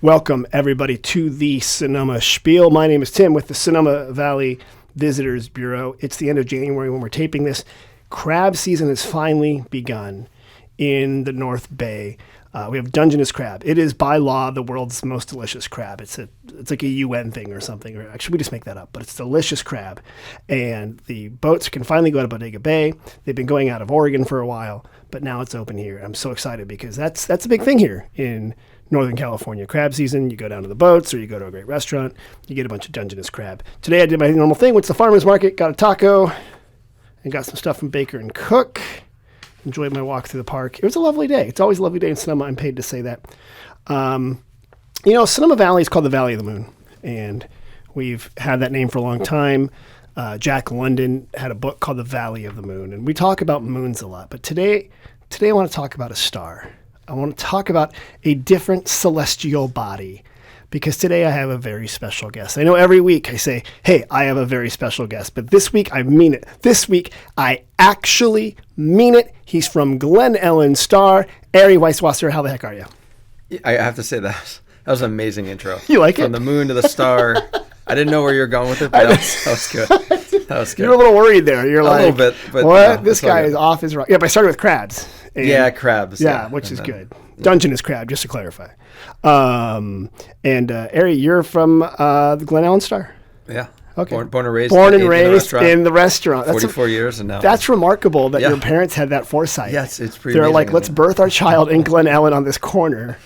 Welcome, everybody, to the Sonoma Spiel. My name is Tim with the Sonoma Valley Visitors Bureau. It's the end of January when we're taping this. Crab season has finally begun in the North Bay. We have Dungeness crab. It is by law the world's most delicious crab. It's like a UN thing or something. Or actually, we just make that up. But it's delicious crab. And the boats can finally go to Bodega Bay. They've been going out of Oregon for a while, but now it's open here. I'm so excited because that's a big thing here in Northern California. Crab season, you go down to the boats or you go to a great restaurant, you get a bunch of Dungeness crab. Today I did my normal thing, went to the farmer's market, got a taco, and got some stuff from Baker and Cook. Enjoyed my walk through the park. It was a lovely day. It's always a lovely day in Sonoma. I'm paid to say that. Sonoma Valley is called the Valley of the Moon, and we've had that name for a long time. Jack London had a book called The Valley of the Moon, and we talk about moons a lot. But today I want to talk about a star. I want to talk about a different celestial body, because today I have a very special guest. I know every week I say, hey, I have a very special guest, but this week I mean it. This week I actually mean it. He's from Glen Ellen Star. Ari Weiswasser, how the heck are you? I have to say that was an amazing intro. You like it? From the moon to the star. I didn't know where you were going with it, but that was good. That was good. You're a little worried there. You're like, a little bit, but what? No, this guy is off his rock. Yeah, but I started with crabs. Crabs. Yeah, which is good. Dungeness crab, just to clarify. Ari, you're from the Glen Ellen Star? Yeah. Okay. Born and raised in the restaurant. 44 years and now. That's remarkable that your parents had that foresight. Yes, it's pretty They're amazing, like, let's birth our child in Glen Ellen on this corner.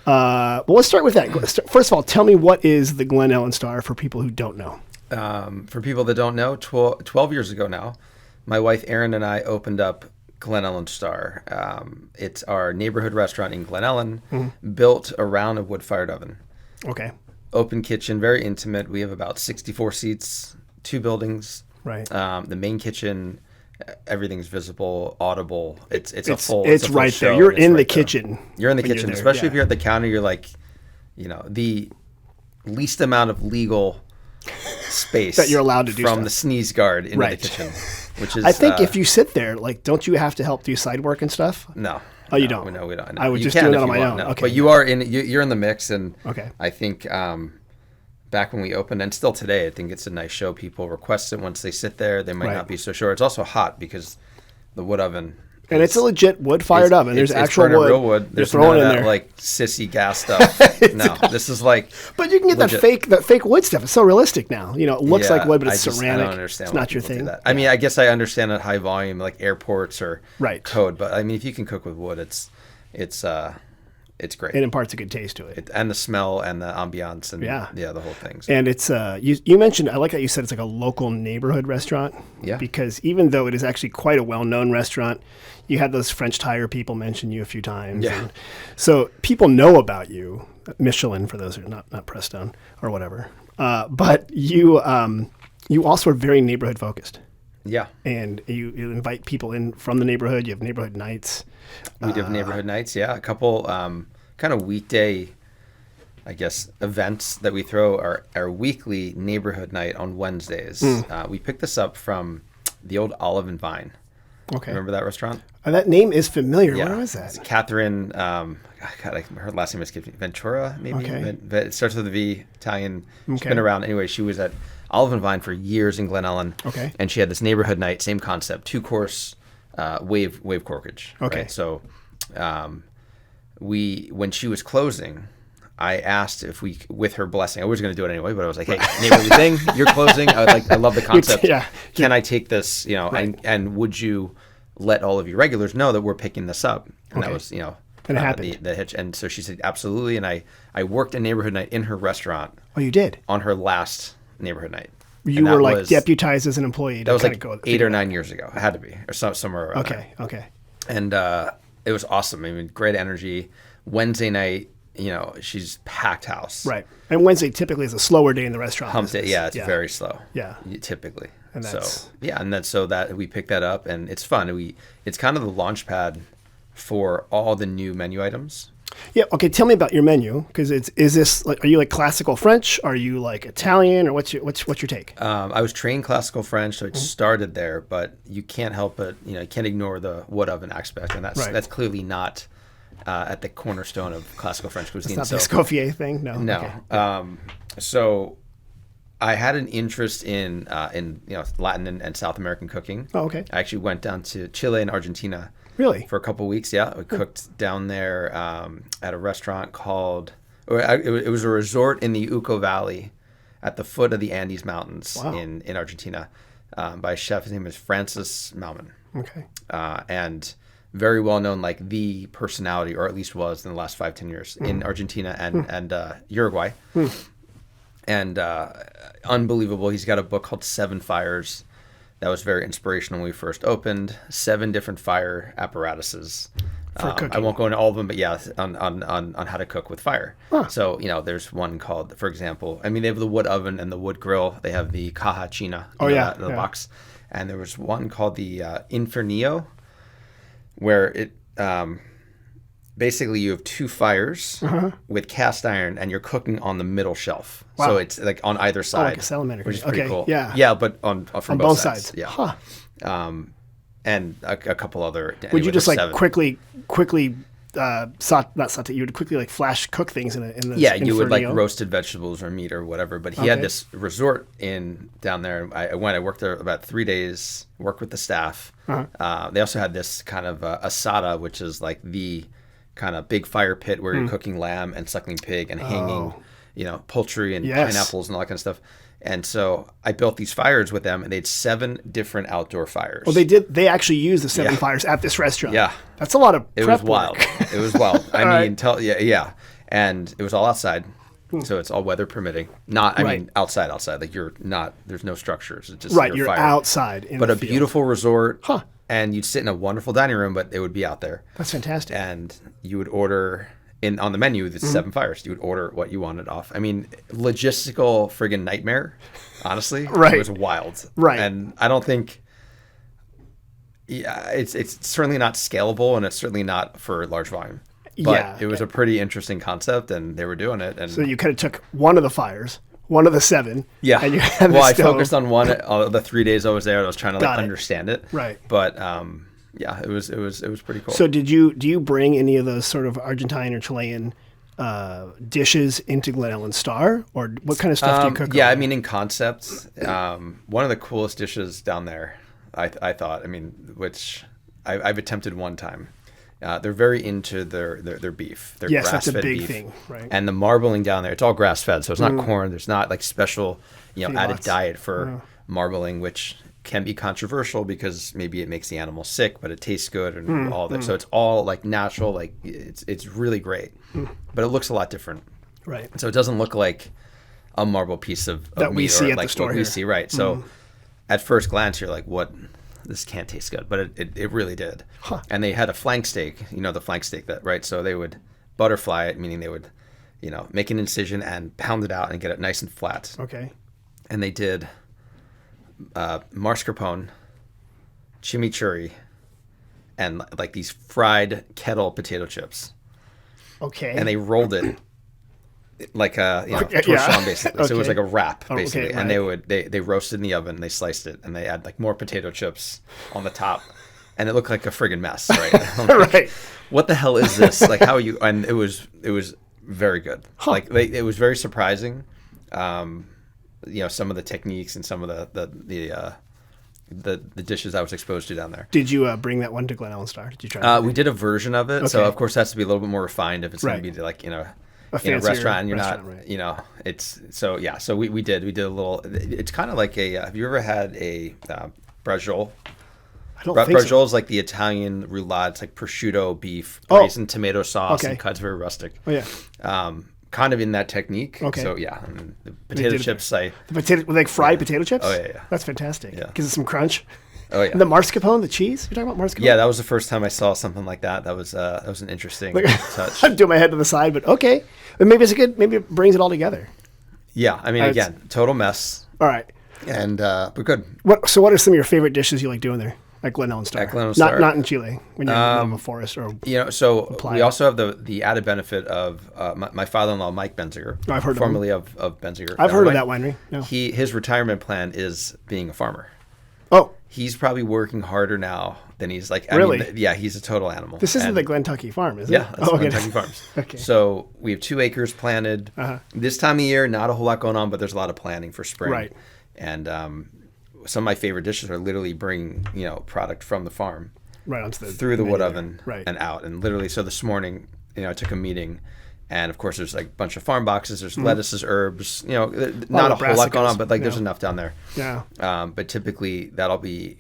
Well, let's start with that. First of all, tell me, what is the Glen Ellen Star for people who don't know? For people that don't know, 12 years ago now, my wife Erin and I opened up Glen Ellen Star. It's our neighborhood restaurant in Glen Ellen, built around a wood-fired oven. Okay. Open kitchen, very intimate. We have about 64 seats, 2 buildings. Right. The main kitchen, everything's visible, audible. It's right there. You're in the kitchen. You're in the kitchen, especially if you're at the counter. You're like, the least amount of legal space that you're allowed to do from the sneeze guard into the kitchen. Which is, I think if you sit there, don't you have to help do side work and stuff? No. Oh, you don't? No, we don't. No. I would just do it on my own. No. Okay. But you're in the mix, and okay. I think back when we opened, and still today, I think it's a nice show. People request it once they sit there. They might not be so sure. It's also hot because the wood oven. And it's a legit wood-fired oven. There's actual wood. Real wood. There's none of that like sissy gas stuff. No, this is like. But you can get legit. that fake wood stuff. It's so realistic now. It looks like wood, but it's ceramic. I don't understand. It's not your thing. I mean, I guess I understand at high volume, like airports or code. But I mean, if you can cook with wood, it's great. It imparts a good taste to it. And the smell and the ambiance and the whole thing. So. And it's you mentioned, I like how you said it's like a local neighborhood restaurant. Yeah. Because even though it is actually quite a well-known restaurant, you had those French tire people mention you a few times. Yeah. And so people know about you. Michelin, for those who are not Prestone or whatever. But you also are very neighborhood focused. Yeah. And you invite people in from the neighborhood. You have neighborhood nights. We do have neighborhood nights, yeah. A couple kind of weekday, I guess, events that we throw our weekly neighborhood night on Wednesdays. We picked this up from the old Olive and Vine. Okay. Remember that restaurant? That name is familiar. Yeah. Where was that? It's Catherine, her last name escapes me. Ventura, maybe? Okay. It starts with a V, Italian. She's Okay. been around. Anyway, she was at Olive and Vine for years in Glen Ellen. Okay. And she had this neighborhood night, same concept, 2-course wave corkage. Okay. Right? So when she was closing, I asked if we, with her blessing, I was going to do it anyway, but I was like, hey, neighborly thing, you're closing. I love the concept. Can I take this, and would you let all of your regulars know that we're picking this up? And that was, and it happened. The hitch. And so she said, absolutely. And I worked a neighborhood night in her restaurant. Oh, you did? On her last neighborhood night. You were like deputized as an employee. That was like 8 or 9 years ago. It had to be, or somewhere around there. Okay. And it was awesome. I mean, great energy. Wednesday night, she's packed house. Right. And Wednesday typically is a slower day in the restaurant. Hump day, it's very slow. Yeah. Typically. And so that we pick that up, and it's fun. It's kind of the launch pad for all the new menu items. Yeah. Okay. Tell me about your menu, because is this like, are you like classical French? Are you like Italian, or what's your take? I was trained classical French, so it started there, but you can't help it. You can't ignore the wood oven aspect, and that's clearly not at the cornerstone of classical French cuisine. It's not the Escoffier thing? No. No. Okay. So I had an interest in Latin and South American cooking. Oh, okay. I actually went down to Chile and Argentina. Really? For a couple of weeks, yeah. We cooked down there at a restaurant called... It was a resort in the Uco Valley at the foot of the Andes Mountains in Argentina by a chef. His name is Francis Malman. Okay. And very well known, like the personality, or at least was in the last 5-10 years in Argentina and Uruguay. And unbelievable. He's got a book called 7 Fires that was very inspirational when we first opened. 7 different fire apparatuses. For cooking. I won't go into all of them, but yeah, on how to cook with fire. Huh. So, there's one called, for example, they have the wood oven and the wood grill. They have the caja china, the box. And there was one called the Infernillo, where it basically you have 2 fires with cast iron, and you're cooking on the middle shelf. Wow. So it's like on either side, like a salamander, which is pretty cool. Yeah, yeah, but from both sides. Yeah. Huh. And a couple other. Would you just quickly saute? You would quickly flash cook things in the you would roasted vegetables or meat or whatever. But he had this resort down there. I worked there about 3 days. Worked with the staff. They also had this kind of asada, which is like the kind of big fire pit where you're cooking lamb and suckling pig and hanging, poultry and pineapples and all that kind of stuff. And so I built these fires with them, and they had 7 different outdoor fires. Well, they did. They actually used the 7 fires at this restaurant. Yeah, that's a lot of. It was wild. It was wild. I mean, and it was all outside, so it's all weather permitting. I mean, outside. Like you're not. There's no structures. It's just you're fire. Outside. But a beautiful resort. Huh. And you'd sit in a wonderful dining room, but it would be out there. That's fantastic. And you would order. On the menu, the 7 fires. You would order what you wanted off. I mean, logistical friggin' nightmare, honestly. Right. It was wild. Right. And I don't think... Yeah, it's certainly not scalable, and it's certainly not for large volume. But it was a pretty interesting concept, and they were doing it. And so you kind of took one of the fires, one of the 7. Yeah. And you had I focused on one the 3 days I was there. I was trying to understand it. Right. But... yeah, it was pretty cool. So do you bring any of those sort of Argentine or Chilean dishes into Glen Ellen Star, or what kind of stuff do you cook? Yeah, I mean, in concept, one of the coolest dishes down there, I thought. I mean, which I've attempted one time. They're very into their beef. Their yes, grass-fed that's a big beef. thing, right? And the marbling down there, it's all grass fed, so it's not corn. There's not like special, added diet for marbling, which can be controversial because maybe it makes the animal sick, but it tastes good and all that. So it's all like natural, like it's really great, but it looks a lot different. Right. So it doesn't look like a marble piece of that meat we see or at like the store what here. we see, right? So at first glance, you're like, what? This can't taste good, but it really did. Huh. And they had a flank steak, the flank steak that, right? So they would butterfly it, meaning they would, make an incision and pound it out and get it nice and flat. Okay. And they did mascarpone, chimichurri, and like these fried kettle potato chips. Okay. And they rolled it like a torchon basically. So it was like a wrap basically. Okay, right. And they roasted in the oven, they sliced it, and they had like more potato chips on the top. And it looked like a friggin' mess, right? Right. What the hell is this? Like, how are you? And it was very good. Huh. Like it was very surprising. Some of the techniques and some of the dishes I was exposed to down there. Did you bring that one to Glen Ellen Star? Did you try? We did a version of it, so of course it has to be a little bit more refined if it's going to be like in a restaurant. And you're not, right. It's so yeah. So we did a little. It's kind of like a. Have you ever had a braciole? I don't think so. Braciole is like the Italian roulade. It's like prosciutto beef, braised in tomato sauce, and cuts very rustic. Oh yeah. Kind of in that technique. Okay. So yeah, the potato chips. Fried potato chips. Oh yeah. That's fantastic. Yeah. Gives it some crunch. Oh yeah. And the mascarpone, the cheese. You're talking about mascarpone. Yeah, that was the first time I saw something like that. That was an interesting touch. I'm doing my head to the side, but okay. But maybe it's maybe it brings it all together. Yeah, I mean, again, total mess. All right. And but good. So what are some of your favorite dishes you like doing there? At Glen Ellen Star. At Glen Ellen Star. Not in Chile, when you're in the middle of a forest or so we also have the added benefit of my father-in-law, Mike Benziger, I've heard formerly of Benziger. I've heard of that winery. No. His retirement plan is being a farmer. Oh. He's probably working harder now then he's like, Really? yeah, he's a total animal. This isn't the Glen farm, is it? Yeah, that's Kentucky Farms. Okay. So we have 2 acres planted. This time of year, not a whole lot going on, but there's a lot of planning for spring. Right. And some of my favorite dishes are literally bring product from the farm right onto through the wood oven right. and out. And literally, so this morning, I took a meeting. And of course, there's like a bunch of farm boxes. There's lettuces, herbs. Not a whole lot going on, but like there's enough down there. Yeah. But typically that'll be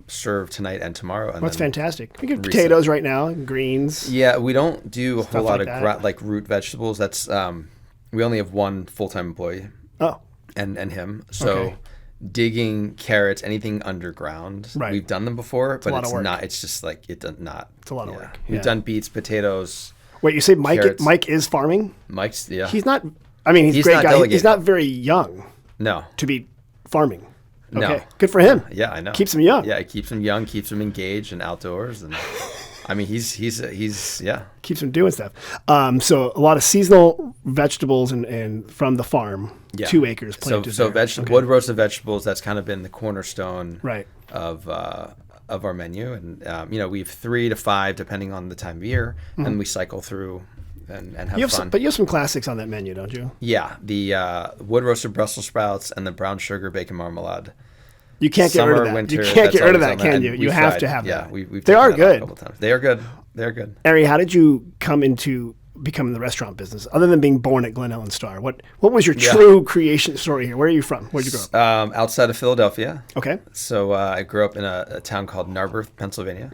served tonight and tomorrow. And that's fantastic. We get potatoes right now, greens. Yeah, we don't do a whole lot like of like root vegetables. That's we only have one full-time employee. Oh. And him. So digging carrots, anything underground. Right. We've done them before, but it's work. not. It's just like it does not. It's a lot of work. We've done beets, potatoes. Wait, you say Mike? Carrots. Mike is farming? Mike's He's not. I mean, he's a great guy. Delegated. He's not very young. No. To be farming. Okay. No. Good for him. Yeah, I know. Keeps him young. Yeah, it keeps him young, keeps him engaged and outdoors, and I mean, he's yeah. Keeps him doing stuff. So a lot of seasonal vegetables and from the farm. Yeah. 2 acres planted. So wood roasted vegetables. That's kind of been the cornerstone. Right. Of our menu, and we have 3 to 5 depending on the time of year, and we cycle through and have fun. But you have some classics on that menu, don't you? Yeah, the wood roasted Brussels sprouts and the brown sugar bacon marmalade. You can't get rid of that. Winter, you can't get rid of that, can you? You have to have that. We've they are good. A couple times. They are good. They're good. Ari, how did you come into becoming the restaurant business, other than being born at Glen Star? What was your true creation story here? Where are you from? Where'd you grow up? Outside of Philadelphia. Okay. So I grew up in a town called Narberth, Pennsylvania.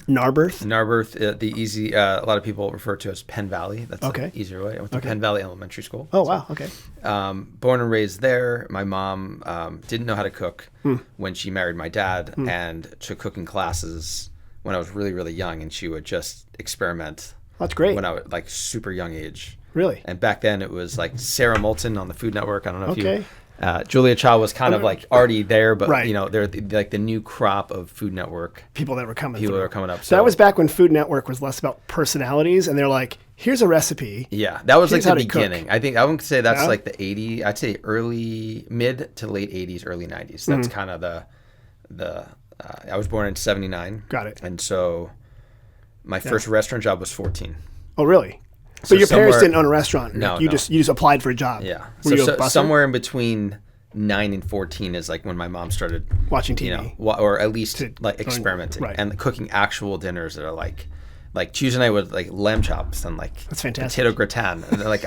Narberth? Narberth, a lot of people refer to as Penn Valley. That's an easier way. I went to Penn Valley Elementary School. Oh, wow. Okay. Born and raised there. My mom didn't know how to cook when she married my dad and took cooking classes when I was really, really young, and she would just experiment. That's great. When I was like super young age. Really? And back then it was like Sarah Moulton on the Food Network. I don't know if you... Julia Child was kind of like already there, but they're like the new crop of Food Network. People that were coming up. So that was back when Food Network was less about personalities, and they're like, here's a recipe. Yeah, that was like the beginning. I think I wouldn't say that's like the 80s. I'd say mid to late 80s, early 90s. That's kind of the I was born in 79. Got it. And so my first restaurant job was 14. Oh, really? So your parents didn't own a restaurant. No, you just applied for a job. Yeah. So somewhere in between 9 and 14 is like when my mom started watching TV, or at least like experimenting and cooking actual dinners that are like Tuesday night with like lamb chops and like that's fantastic potato gratin. And like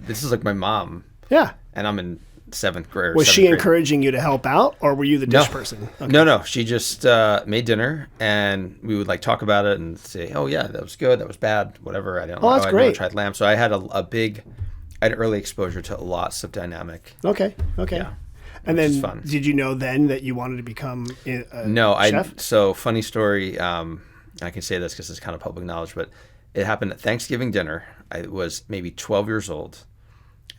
this is like my mom. Yeah. And I'm in 7th grade. Was she encouraging you to help out, or were you the dish person? Okay. No. She just made dinner, and we would like talk about it and say, "Oh yeah, that was good. That was bad. Whatever. I don't know. That's great. I never tried lamb." So I had I had early exposure to lots of dynamic. Okay. Yeah. And then, did you know then that you wanted to become a chef? So funny story. I can say this because it's kind of public knowledge, but it happened at Thanksgiving dinner. I was maybe 12 years old.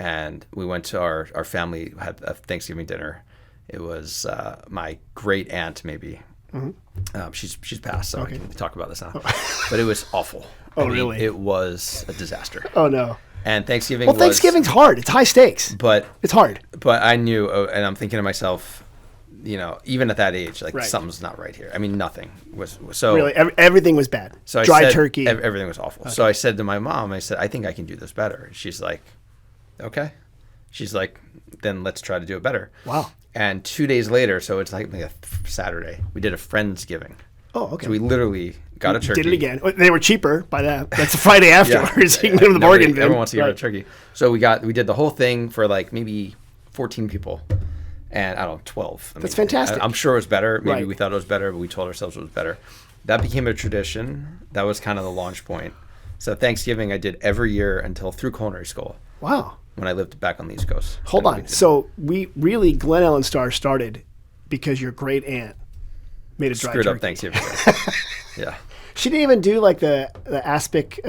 And we went to our family had a Thanksgiving dinner. It was my great aunt, maybe. Mm-hmm. She's passed, so I can talk about this now. But it was awful. Really? It was a disaster. Oh no. And Thanksgiving. Well, Thanksgiving's hard. It's high stakes. But it's hard. But I knew, and I'm thinking to myself, even at that age, like something's not right here. I mean, nothing was so. Really, everything was bad. So dry turkey. Everything was awful. Okay. So I said to my mom, I think I can do this better. And she's like, okay. She's like, then let's try to do it better. Wow. And 2 days later, so it's like a Saturday, we did a Friendsgiving. Oh, okay. So we literally got a turkey. Did it again. They were cheaper by that. That's the Friday afterwards. You can go to the bargain bin. Everyone wants to get a turkey. So we did the whole thing for like maybe 14 people. And I don't know, 12. That's fantastic. I'm sure it was better. Maybe we thought it was better, but we told ourselves it was better. That became a tradition. That was kind of the launch point. So Thanksgiving I did every year until through culinary school. Wow. When I lived back on the East Coast. Hold on. So Glen Star started because your great aunt made a dry turkey. Screwed up Thanksgiving. Yeah. She didn't even do like the aspic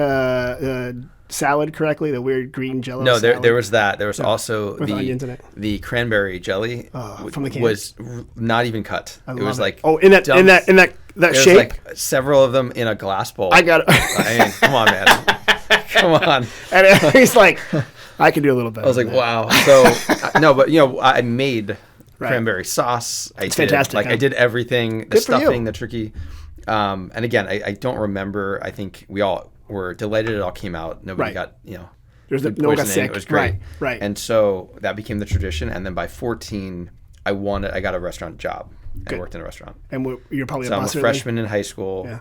salad correctly, the weird green jello salad. No, there was that. There was also with onions in it. The cranberry jelly from the can. Was not even cut. It was like in that shape. Was like several of them in a glass bowl. I got it. I mean, come on, man. Come on. And he's like, I can do a little better. I was like, wow. So no, but I made cranberry sauce. It's fantastic. I did everything. The stuffing, the turkey. And again, I don't remember. I think we all were delighted it all came out. Nobody got, no one got sick. It was great. Right. And so that became the tradition. And then by 14, I got a restaurant job. I worked in a restaurant. And you're probably so a I'm a busser freshman in high school. Yeah.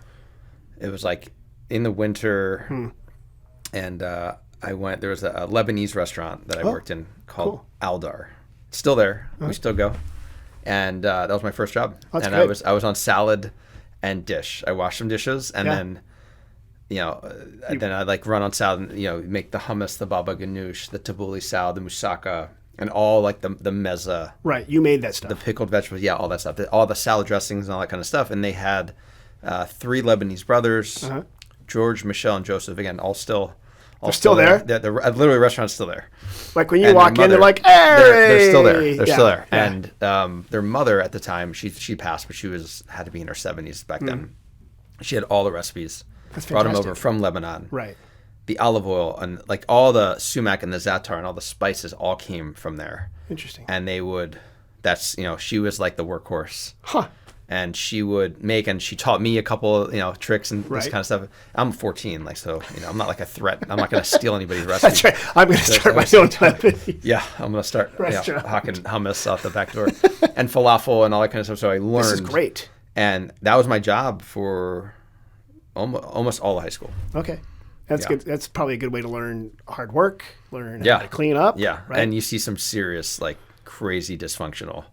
It was like in the winter. And there was a Lebanese restaurant that I worked in called Aldar. It's still there. We still go. And that was my first job. That's and good. I was on salad and dish. I washed some dishes and then then I'd like run on salad and make the hummus, the baba ganoush, the tabbouleh salad, the moussaka, and all like the mezza. Right, you made that stuff. The pickled vegetables, all that stuff. All the salad dressings and all that kind of stuff. And they had 3 Lebanese brothers, George, Michelle, and Joseph. Again, all still there. The literally restaurant's still there. Like when you walk in, they're like, "Hey!" They're still there. They're still there. Yeah. And their mother at the time, she passed, but she had to be in her 70s back then. She had all the recipes. That's brought them fantastic. over from Lebanon. Right. The olive oil and like all the sumac and the za'atar and all the spices all came from there. Interesting. And they would. She was like the workhorse. Huh. And she would make, and she taught me a couple, tricks and this kind of stuff. I'm 14, I'm not like a threat. I'm not going to steal anybody's recipe. That's right. I'm going to start my own company. Yeah, I'm going to start hawking hummus out the back door and falafel and all that kind of stuff. So I learned. This is great. And that was my job for almost all of high school. Okay. That's good. That's probably a good way to learn hard work, learn how to clean up. Yeah. Right? And you see some serious, crazy dysfunctional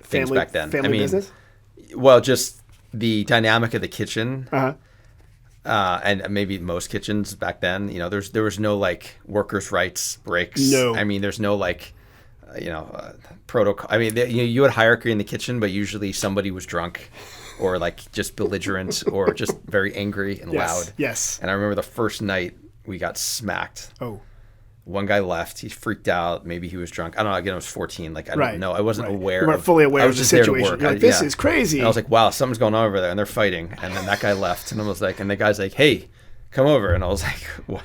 things back then. Family business? Well, just the dynamic of the kitchen, and maybe most kitchens back then. There was no workers' rights breaks. No, I mean there's no protocol. I mean you had hierarchy in the kitchen, but usually somebody was drunk, or just belligerent, or just very angry and loud. Yes. And I remember the first night we got smacked. Oh. One guy left. He freaked out. Maybe he was drunk. I don't know. Again, I was 14. I don't know. I wasn't aware. You weren't fully aware of the situation. You're like, this is crazy. And I was like, wow, something's going on over there. And they're fighting. And then that guy left. And I was like, and the guy's like, hey, come over. And I was like, what?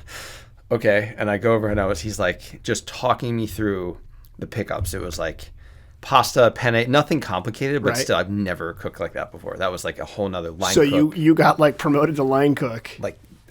Okay. And I go over and he's like just talking me through the pickups. It was like pasta, penne, nothing complicated, but still, I've never cooked like that before. That was like a whole nother line cook. So you got promoted to line cook.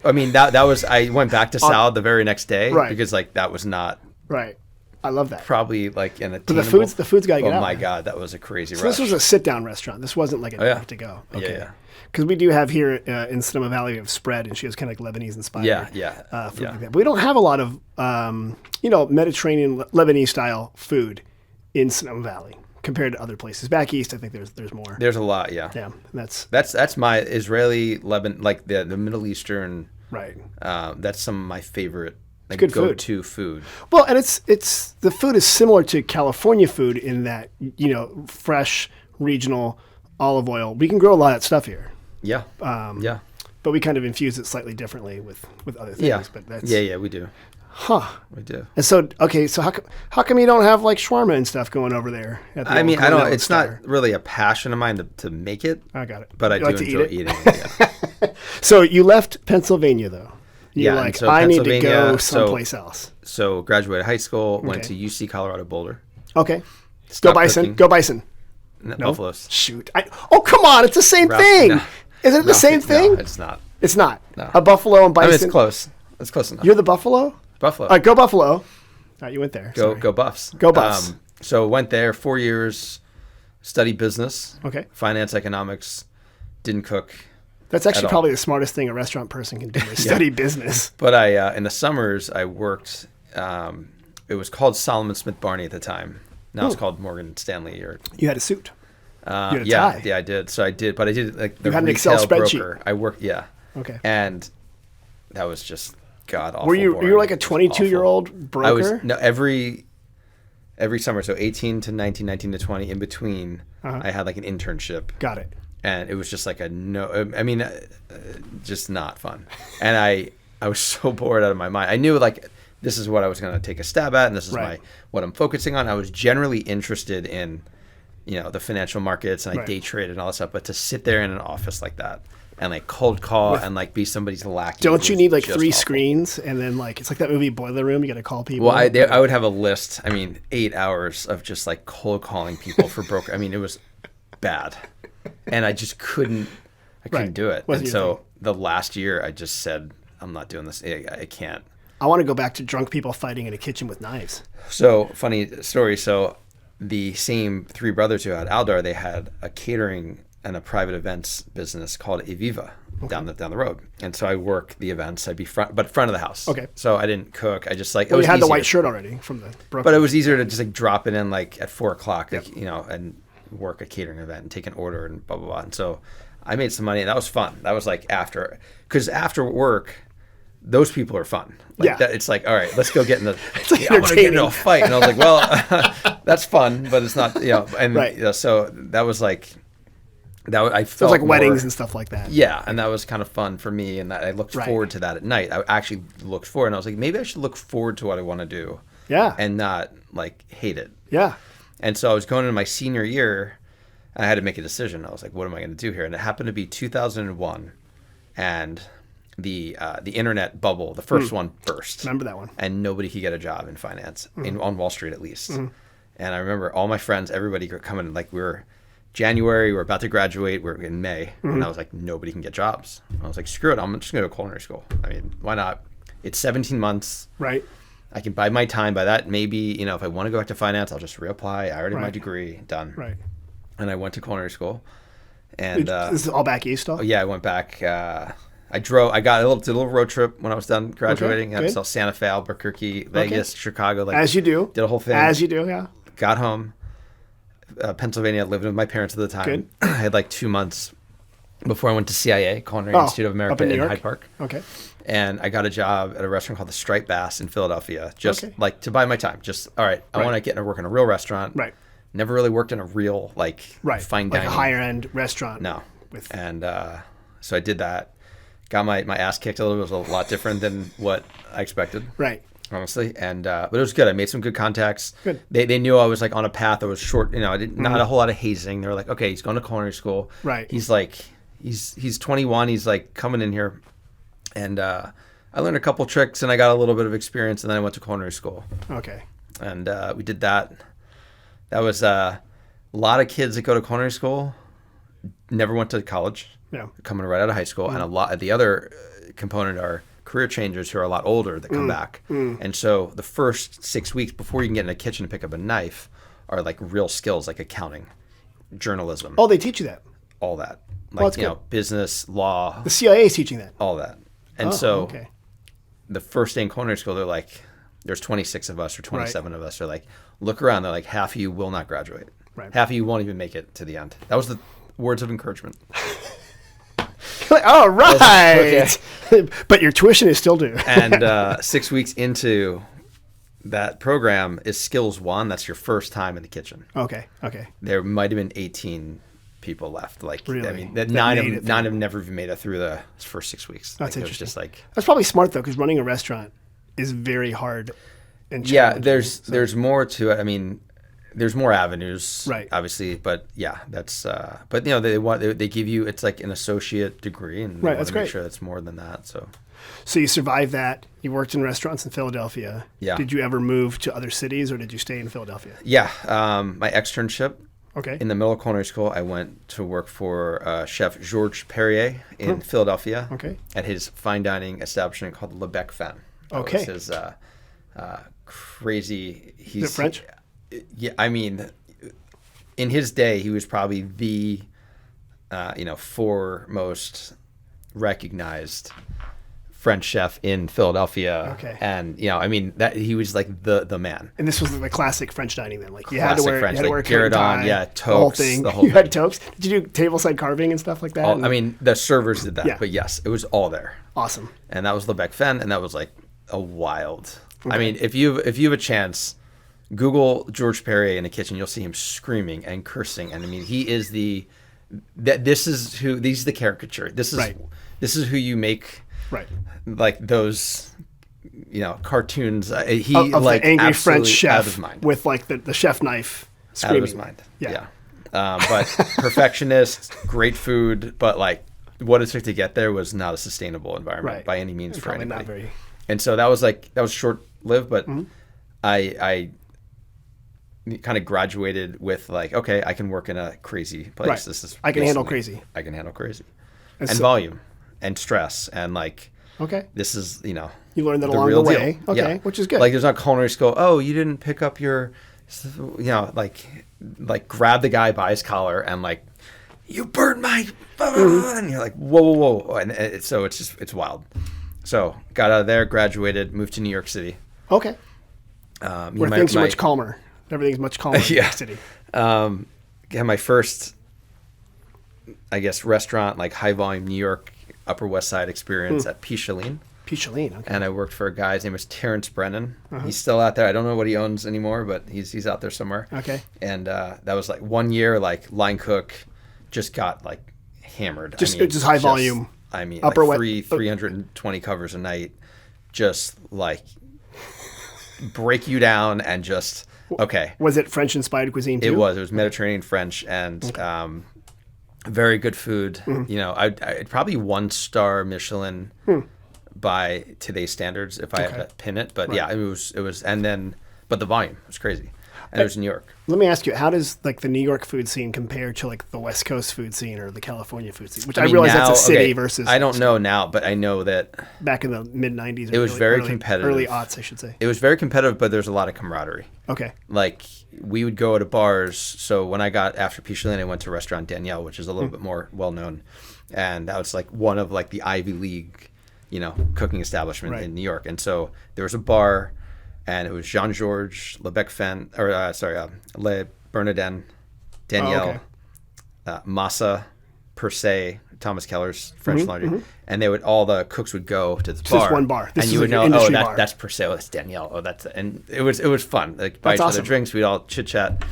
I mean, that was, I went back to salad the very next day because that was not. Right. I love that. Probably an attainable. But the food's got to get out. Oh my God, that was a crazy rush. This was a sit-down restaurant. This wasn't like a to go. Okay. Yeah. Because we do have here in Sonoma Valley, we have spread, and she was kind of Lebanese inspired. Yeah. Food like that. But we don't have a lot of, Mediterranean Lebanese style food in Sonoma Valley compared to other places. Back east, I think there's more. There's a lot, yeah. Yeah, that's my Israeli, Lebanon, the Middle Eastern. Right. That's some of my favorite good go-to food. Well, and it's the food is similar to California food in that fresh regional olive oil. We can grow a lot of that stuff here. Yeah. But we kind of infuse it slightly differently with other things. Yeah. But that's we do. Huh. We do. And so, so how come you don't have shawarma and stuff going over there? I mean, I don't. It's not really a passion of mine to make it. I got it. But I do enjoy eating it. Yeah. So you left Pennsylvania though. You're like, so I need to go someplace else. So graduated high school, went to UC Colorado Boulder. Okay. Go Bison. Go Bison. No? Buffaloes. Shoot. Come on. It's the same thing. No. Isn't it the same thing? No, it's not. It's not. No. A buffalo and bison. I mean, it's close. It's close enough. You're the buffalo? Buffalo. All right, go Buffalo. All right, you went there. Go Buffs. Go Buffs. So went there 4 years, studied business. Okay. Finance, economics. Didn't cook. That's actually probably the smartest thing a restaurant person can do is study business. But I, in the summers, I worked, it was called Solomon Smith Barney at the time. Now it's called Morgan Stanley. You had a suit. You had a tie. tie. Yeah, I did. So I did, but I did the you had an Excel spreadsheet. Broker. I worked, Okay. And that was just god awful. Were you like a 22-year-old broker? I was every summer, so 18 to 19, 19 to 20, in between, I had like an internship. Got it. And it was just like just not fun. And I was so bored out of my mind. I knew this is what I was going to take a stab at, and this is what I'm focusing on. I was generally interested in, the financial markets, and I day traded and all that stuff. But to sit there in an office like that and cold call and be somebody's lackey. Don't you need 3 screens and then it's like that movie Boiler Room? You got to call people. Well, I would have a list. 8 hours of just cold calling people for broker. It was bad. And I just couldn't I couldn't do it. Wasn't and your so thing. the last year I just said, I'm not doing this. I can't. I want to go back to drunk people fighting in a kitchen with knives. So funny story. So the same three brothers who had Aldar, they had a catering and a private events business called Eviva down the road. And so I work the events. I'd be front of the house. Okay. So I didn't cook. I just like, Well, it was you had the easier. white shirt already from the Brooklyn. But it was easier to just like drop it in like at 4:00, like, you know, and work a catering event and take an order and blah, blah, blah. And so I made some money and that was fun. That was like because after work, those people are fun. Like that, it's like, all right, let's go get in the, like I want to get into a fight. And I was like, well, that's fun, but it's not, you know, and right. You know, so that was like, I felt it was like more, weddings and stuff like that. Yeah. And that was kind of fun for me. And I looked forward to that at night. I actually looked forward and I was like, maybe I should look forward to what I want to do. Yeah. And not like hate it. Yeah. And so I was going into my senior year and I had to make a decision. I was like, what am I going to do here? And it happened to be 2001 and the internet bubble, the first one burst. Remember that one. And nobody could get a job in finance, on Wall Street at least. And I remember all my friends, everybody were coming, like we were January, we were about to graduate, we were in May. And I was like, nobody can get jobs. I was like, screw it, I'm just going to go to culinary school. I mean, why not? It's 17 months. Right. I can buy my time by that. Maybe, you know, if I want to go back to finance, I'll just reapply. I already have my degree, done. Right. And I went to culinary school. And this is all back east still? yeah, I went back. I did a little road trip when I was done graduating. I saw Santa Fe, Albuquerque, Vegas, Chicago. Like, as you do. Did a whole thing. As you do, yeah. Got home. Pennsylvania, lived with my parents at the time. Good. I had like 2 months before I went to CIA, Culinary Institute of America, in New York? Hyde Park. Okay. And I got a job at a restaurant called the Striped Bass in Philadelphia, just like to buy my time. Just, all right, I want to get into work in a real restaurant. Right. Never really worked in a real, like, fine dining. Like a higher end restaurant. No. And so I did that. Got my ass kicked a little bit. It was a lot different than what I expected. Right. Honestly. And but it was good. I made some good contacts. Good. They knew I was like on a path that was short, you know, I didn't not a whole lot of hazing. They were like, okay, he's going to culinary school. Right. He's like he's 21, he's like coming in here. And I learned a couple tricks and I got a little bit of experience and then I went to culinary school. Okay. And we did that. That was a lot of kids that go to culinary school never went to college. Yeah. Coming right out of high school, and a lot. The other component are career changers who are a lot older that come back, and so the first 6 weeks before you can get in a kitchen to pick up a knife are like real skills like accounting, journalism. Oh, they teach you that. All that, like business, law. The CIA is teaching that. All that, and the first day in culinary school, they're like, there's 26 of us or 27 of us. They're like, look around. They're like, half of you will not graduate. Right. Half of you won't even make it to the end. That was the words of encouragement. Like, all right. Okay. But your tuition is still due. And 6 weeks into that program is skills one. That's your first time in the kitchen. Okay. There might have been 18 people left. Like, really? I mean, nine have never even made it through the first 6 weeks. That's like, interesting. It was just like, that's probably smart though, because running a restaurant is very hard. And there's more to it. I mean, there's more avenues, right? Obviously, but yeah, that's. But you know, they give you, it's like an associate degree, and they want to make sure that's more than that. So you survived that. You worked in restaurants in Philadelphia. Yeah. Did you ever move to other cities, or did you stay in Philadelphia? Yeah, my externship. Okay. In the middle of culinary school, I went to work for Chef Georges Perrier in Philadelphia. Okay. At his fine dining establishment called Le Bec Fin. Okay. It was his crazy. Is it French? Yeah, I mean, in his day, he was probably the, foremost recognized French chef in Philadelphia. Okay. And I mean that he was like the man. And this was the classic French dining then, like you classic had to wear French, you had to wear like Guéridon, toques, the whole thing. You had toques. Did you do tableside carving and stuff like that? I mean, the servers did that, but yes, it was all there. Awesome. And that was Le Bec Fin, and that was like a wild. Okay. I mean, if you have a chance, Google Georges Perrier in the kitchen, you'll see him screaming and cursing. And I mean, he is these are the caricature. This is who you make, right? Like those, cartoons. He of like the angry French chef out of his mind with like the chef knife screaming. Out of his mind. Yeah. But perfectionist, great food, but like what it took to get there was not a sustainable environment by any means for anybody. And so that was short lived, but I kind of graduated with like, okay, I can work in a crazy place. Right. I can handle crazy. I can handle crazy. and volume and stress and like. Okay. This is, you learned that the along real the way. deal. Okay, which is good. Like there's not culinary school. Oh, you didn't pick up your, like grab the guy by his collar and like, you burned my, and you're like, whoa. And so it's wild. So got out of there, graduated, moved to New York City. Okay. Where things are much calmer. Everything's much calmer in New York City. Had my first, I guess, restaurant, like high volume New York, Upper West Side experience at Picheline. Picheline, okay. And I worked for a guy, his name was Terrence Brennan. He's still out there. I don't know what he owns anymore, but he's out there somewhere. Okay. And that was like 1 year, like line cook, just got like hammered. Just high volume. I mean, Upper like 320 covers a night, just like break you down and just, okay. Was it French inspired cuisine too? It was Mediterranean French and very good food. I'd probably 1-star Michelin by today's standards if I had to pin it. But yeah, it was, and then, but the volume was crazy. And it was New York. Let me ask you, how does like the New York food scene compare to like the West Coast food scene or the California food scene? Which I realize that's a city versus. I don't know now, but I know that back in the mid '90s, it was very competitive. Early aughts, I should say. It was very competitive, but there's a lot of camaraderie. Okay. Like we would go to bars. So when I got after Picheline, I went to Restaurant Danielle, which is a little bit more well known, and that was like one of like the Ivy League, cooking establishment in New York. And so there was a bar. And it was Jean-Georges, Le Bernardin, Danielle, Massa, Per Se, Thomas Keller's French Laundry. And they would, all the cooks would go to the bar. Just one bar. And you would know, that's Per Se, that's Danielle, and it was fun. Like buy each other drinks, we'd all chit chat.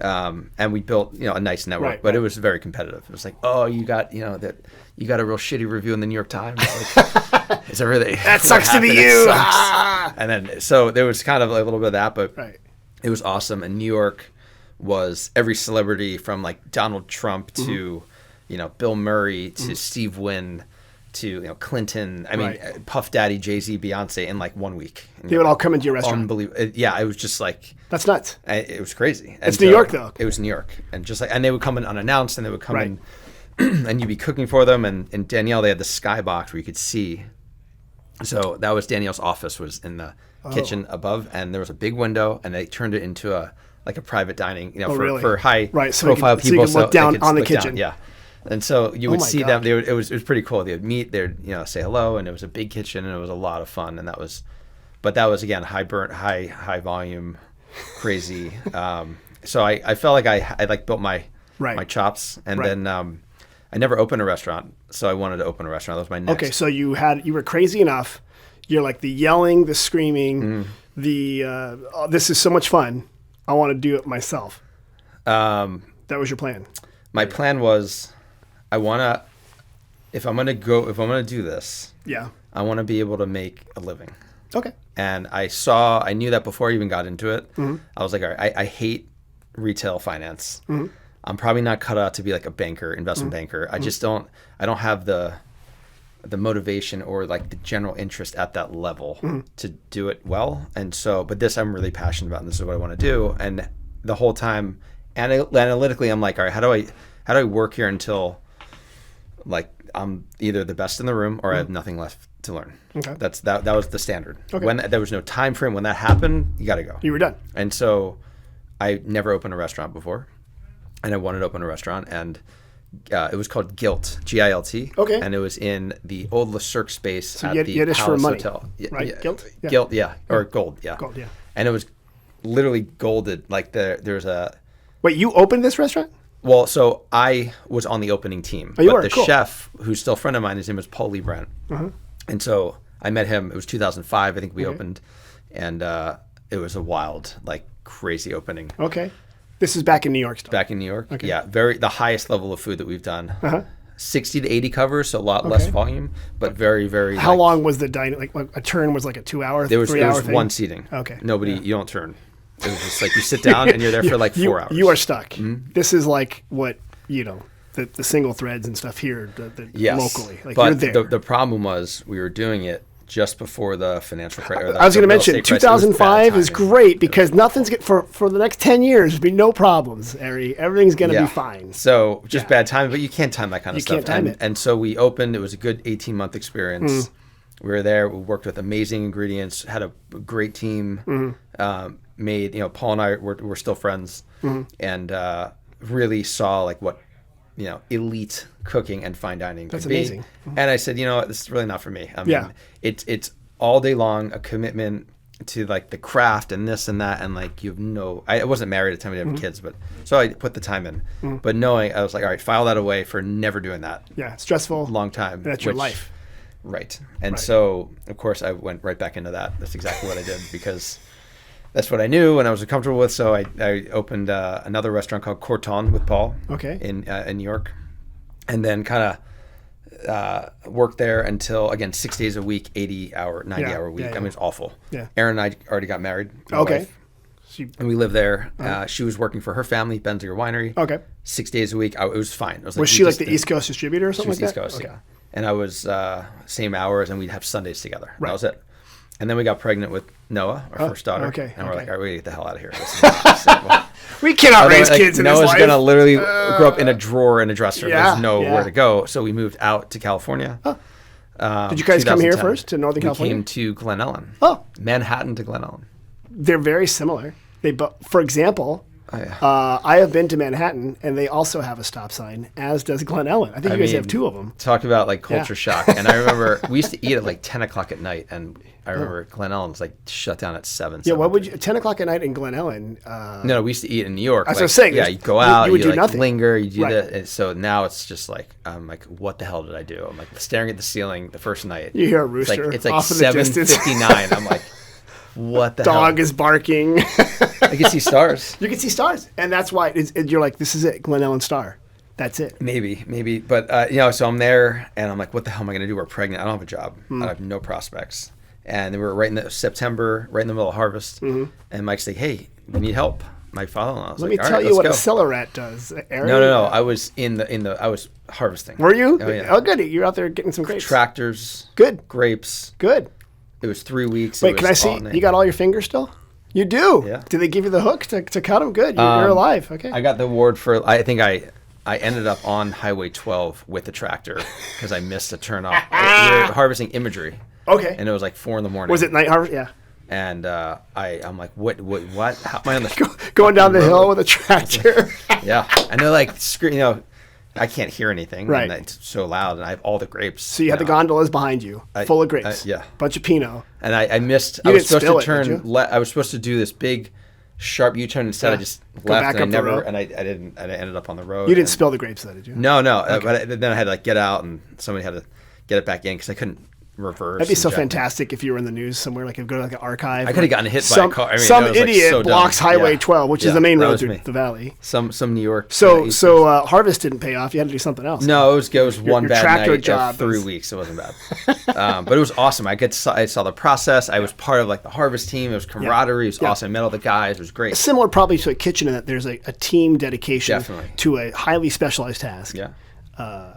And we built, a nice network, but it was very competitive. It was like, oh, you got, that you got a real shitty review in the New York Times. Like, is it really? That sucks to be you. And then, so there was kind of a little bit of that, but it was awesome. And New York was every celebrity from like Donald Trump to, Bill Murray to Steve Wynn to Clinton. I mean, Puff Daddy, Jay-Z, Beyonce in like 1 week. They would all come into your restaurant. Unbelievable. Yeah, it was just like that's nuts. It was crazy. It's New York though. It was New York, and just like, and they would come in unannounced, and they would come in, and you'd be cooking for them. And in Danielle, they had the skybox where you could see. So that was Danielle's office, was in the kitchen above, and there was a big window, and they turned it into a private dining, for high profile people. So you could look down on the kitchen. Yeah. And so you would see them. It was pretty cool. They would meet. They'd say hello, and it was a big kitchen, and it was a lot of fun. And that was again high volume, crazy. So I felt like I like built my chops, and then I never opened a restaurant, so I wanted to open a restaurant. That was my next. Okay, so you were crazy enough. You're like the yelling, the screaming, this is so much fun. I want to do it myself. That was your plan. My plan was, if I'm gonna do this, I want to be able to make a living. Okay. And I knew that before I even got into it. I was like, all right, I hate retail finance. I'm probably not cut out to be like a banker, investment banker. I just don't have the motivation or like the general interest at that level to do it well. And so, but this I'm really passionate about, and this is what I want to do. And the whole time, analytically, I'm like, all right, how do I work here until like I'm either the best in the room or I have nothing left to learn. Okay. That was the standard. Okay. When there was no time frame when that happened, you got to go. You were done. And so I never opened a restaurant before, and I wanted to open a restaurant, and it was called Gilt, Gilt. Okay. And it was in the old Le Cirque space at the Yiddish Palace for money. Hotel. Right. Yeah. Gilt? Yeah. Gilt, yeah. Or gold, yeah. Gold, yeah. And it was literally golded. Like there's a... Wait, you opened this restaurant? Well, so I was on the opening team. Oh, you but were? the Cool. chef, who's still a friend of mine, his name was Paul Lee Brent. And so I met him. It was 2005, I think we opened. And it was a wild, like crazy opening. Okay. This is back in New York still. Back in New York. Okay. Yeah. The highest level of food that we've done. 60 to 80 covers, so a lot less volume, but very, very... How long was the dining? Like a turn was like a 2-hour, 3-hour thing? There was one seating. Okay. Nobody, you don't turn. It was just like you sit down and you're there for like 4 hours. You are stuck. This is like what, the single threads and stuff here locally. Like but you're there. The problem was we were doing it just before the financial crisis. I was going to mention 2005 is great because nothing's for the next 10 years. There'll be no problems, Ari. Everything's going to be fine. So just bad timing, but you can't time that kind of stuff. You can't time it. And so we opened. It was a good 18-month experience. We were there. We worked with amazing ingredients. Had a great team. Made Paul and I were still friends, and really saw like what elite cooking and fine dining could be. Amazing. And I said, this is really not for me. I mean, it's all day long a commitment to like the craft and this and that, and like I wasn't married at the time, I didn't have kids, but so I put the time in. But knowing, I was like, all right, file that away for never doing that. Yeah, stressful. Long time. And that's your life. Right. And so, of course, I went right back into that. That's exactly what I did because that's what I knew and I was comfortable with. So I opened another restaurant called Corton with Paul in New York. And then kind of worked there until, again, 6 days a week, 90-hour week. I mean, it's awful. Yeah. Erin and I already got married. My wife. And we lived there. She was working for her family, Benziger Winery. Okay. 6 days a week. It was fine. It was she like the East Coast distributor or something like that? East Coast, yeah. And I was same hours, and we'd have Sundays together. Right. That was it. And then we got pregnant with Noah, our first daughter. And we're like, all right, we gotta get the hell out of here. We cannot raise kids in this life. Noah's going to literally grow up in a drawer in a dresser. There's nowhere to go. So we moved out to California. Did you guys come here first to Northern California? We came to Glen Ellen. Manhattan to Glen Ellen. They're very similar. For example, I have been to Manhattan, and they also have a stop sign, as does Glen Ellen. I think you guys have two of them. Talk about like culture shock. And I remember we used to eat at like 10 o'clock at night, and I remember Glen Ellen's like shut down at 7. Yeah, what would you 10 o'clock at night in Glen Ellen? No, we used to eat in New York. That's what I was saying. Yeah, you go out, you would do like nothing. Linger, you do that. And so now it's just like I'm like, what the hell did I do? I'm like staring at the ceiling the first night. You hear a rooster. It's like 7:59. I'm like, what the hell? Dog is barking. I can see stars. You can see stars, and that's why you're like, this is it, Glen Ellen Star. That's it. Maybe, but so I'm there, and I'm like, what the hell am I going to do? We're pregnant. I don't have a job. I have no prospects. And we were right in the September, right in the middle of harvest. And Mike's like, hey, we need help. My father-in-law. Let me tell you what a cellar rat does, Aaron. No. I was I was harvesting. Were you? Oh, yeah. Oh, good. You're out there getting some grapes. Tractors. Good. Grapes. Good. It was 3 weeks. Wait, can I see? You got all your fingers still? You do? Yeah. Did they give you the hook to cut them? Good. You're alive. Okay. I got the award for, I think I ended up on Highway 12 with the tractor because I missed a turnoff. We were harvesting imagery. Okay. And it was like 4 a.m. Was it night harvest? Yeah. And I'm like, what? How am I on the going down the hill with a tractor? Yeah. And they're like, I can't hear anything. Right. And it's so loud, and I have all the grapes. So you had the gondolas behind you, full of grapes. Yeah. Bunch of Pinot. And I missed. I was supposed to turn. I was supposed to do this big, sharp U-turn. Instead, I just left, and I didn't. I ended up on the road. You didn't spill the grapes, though, did you? No. Okay. But then I had to get out, and somebody had to get it back in because I couldn't reverse. That'd be so fantastic if you were in the news somewhere, like if you go to like an archive. I could have gotten hit by a car. I mean, some idiot blocks Highway 12, which is the main road through the valley. Some New York. So harvest didn't pay off. You had to do something else. No, it was one bad night. Job 3 weeks. It wasn't bad. But it was awesome. I saw the process. I was part of like the harvest team. It was camaraderie. It was awesome. I met all the guys. It was great. Similar probably to a kitchen in that there's a team dedication to a highly specialized task. Yeah.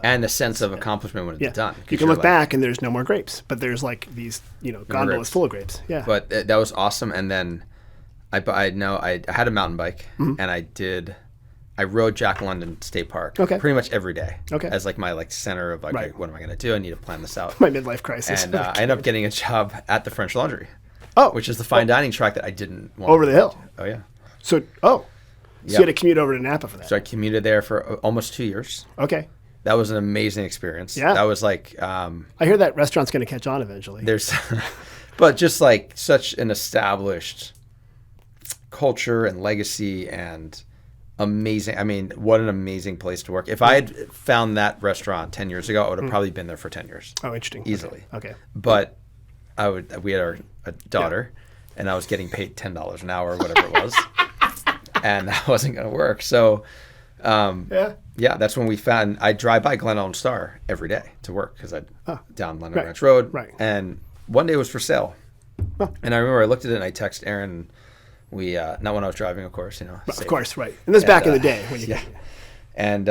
And a sense of accomplishment when it's done. You can look back and there's no more grapes, but there's like these, gondolas full of grapes. Yeah. But that was awesome. And then I had a mountain bike, and I rode Jack London State Park pretty much every day as like my center of like, what am I going to do? I need to plan this out. My midlife crisis. And I ended up getting a job at the French Laundry, which is the fine dining track that I didn't want over the hill. Oh yeah. So you had to commute over to Napa for that. So I commuted there for almost 2 years. Okay. That was an amazing experience. Yeah. That was like... I hear that restaurant's going to catch on eventually. But just like such an established culture and legacy and amazing... I mean, what an amazing place to work. If I had found that restaurant 10 years ago, I would have probably been there for 10 years. Oh, interesting. Easily. Okay. But we had a daughter, and I was getting paid $10 an hour or whatever it was. And that wasn't going to work. So... Yeah, that's when we found. I drive by Glen Ellen Star every day to work because I down London Ranch Road. Right. And one day it was for sale, and I remember I looked at it and I texted Erin. We not when I was driving, of course, Of course, right. And this back in the day when you And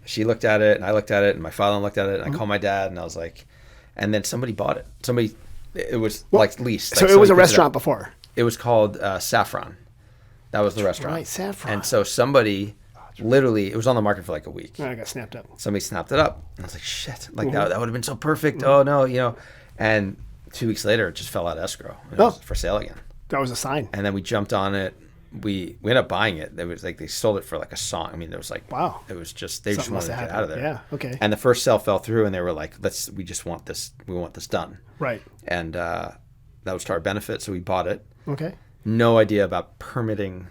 she looked at it, and I looked at it, and my father looked at it, and I called my dad, and I was like, and then somebody bought it. It was like leased. So it was a restaurant before. It was called Saffron. That was the restaurant. Right, Saffron. And so somebody, literally, it was on the market for like a week. I got snapped up. Somebody snapped it up. And I was like, shit, like that would have been so perfect. Oh no, And 2 weeks later, it just fell out of escrow. It was for sale again. That was a sign. And then we jumped on it. We ended up buying it. It was like they sold it for like a song. I mean, there was like, wow. It was just they just wanted to get out of there. Yeah. Okay. And the first sale fell through, and they were like, we just want this. We want this done. Right. And that was to our benefit, so we bought it. Okay. No idea about permitting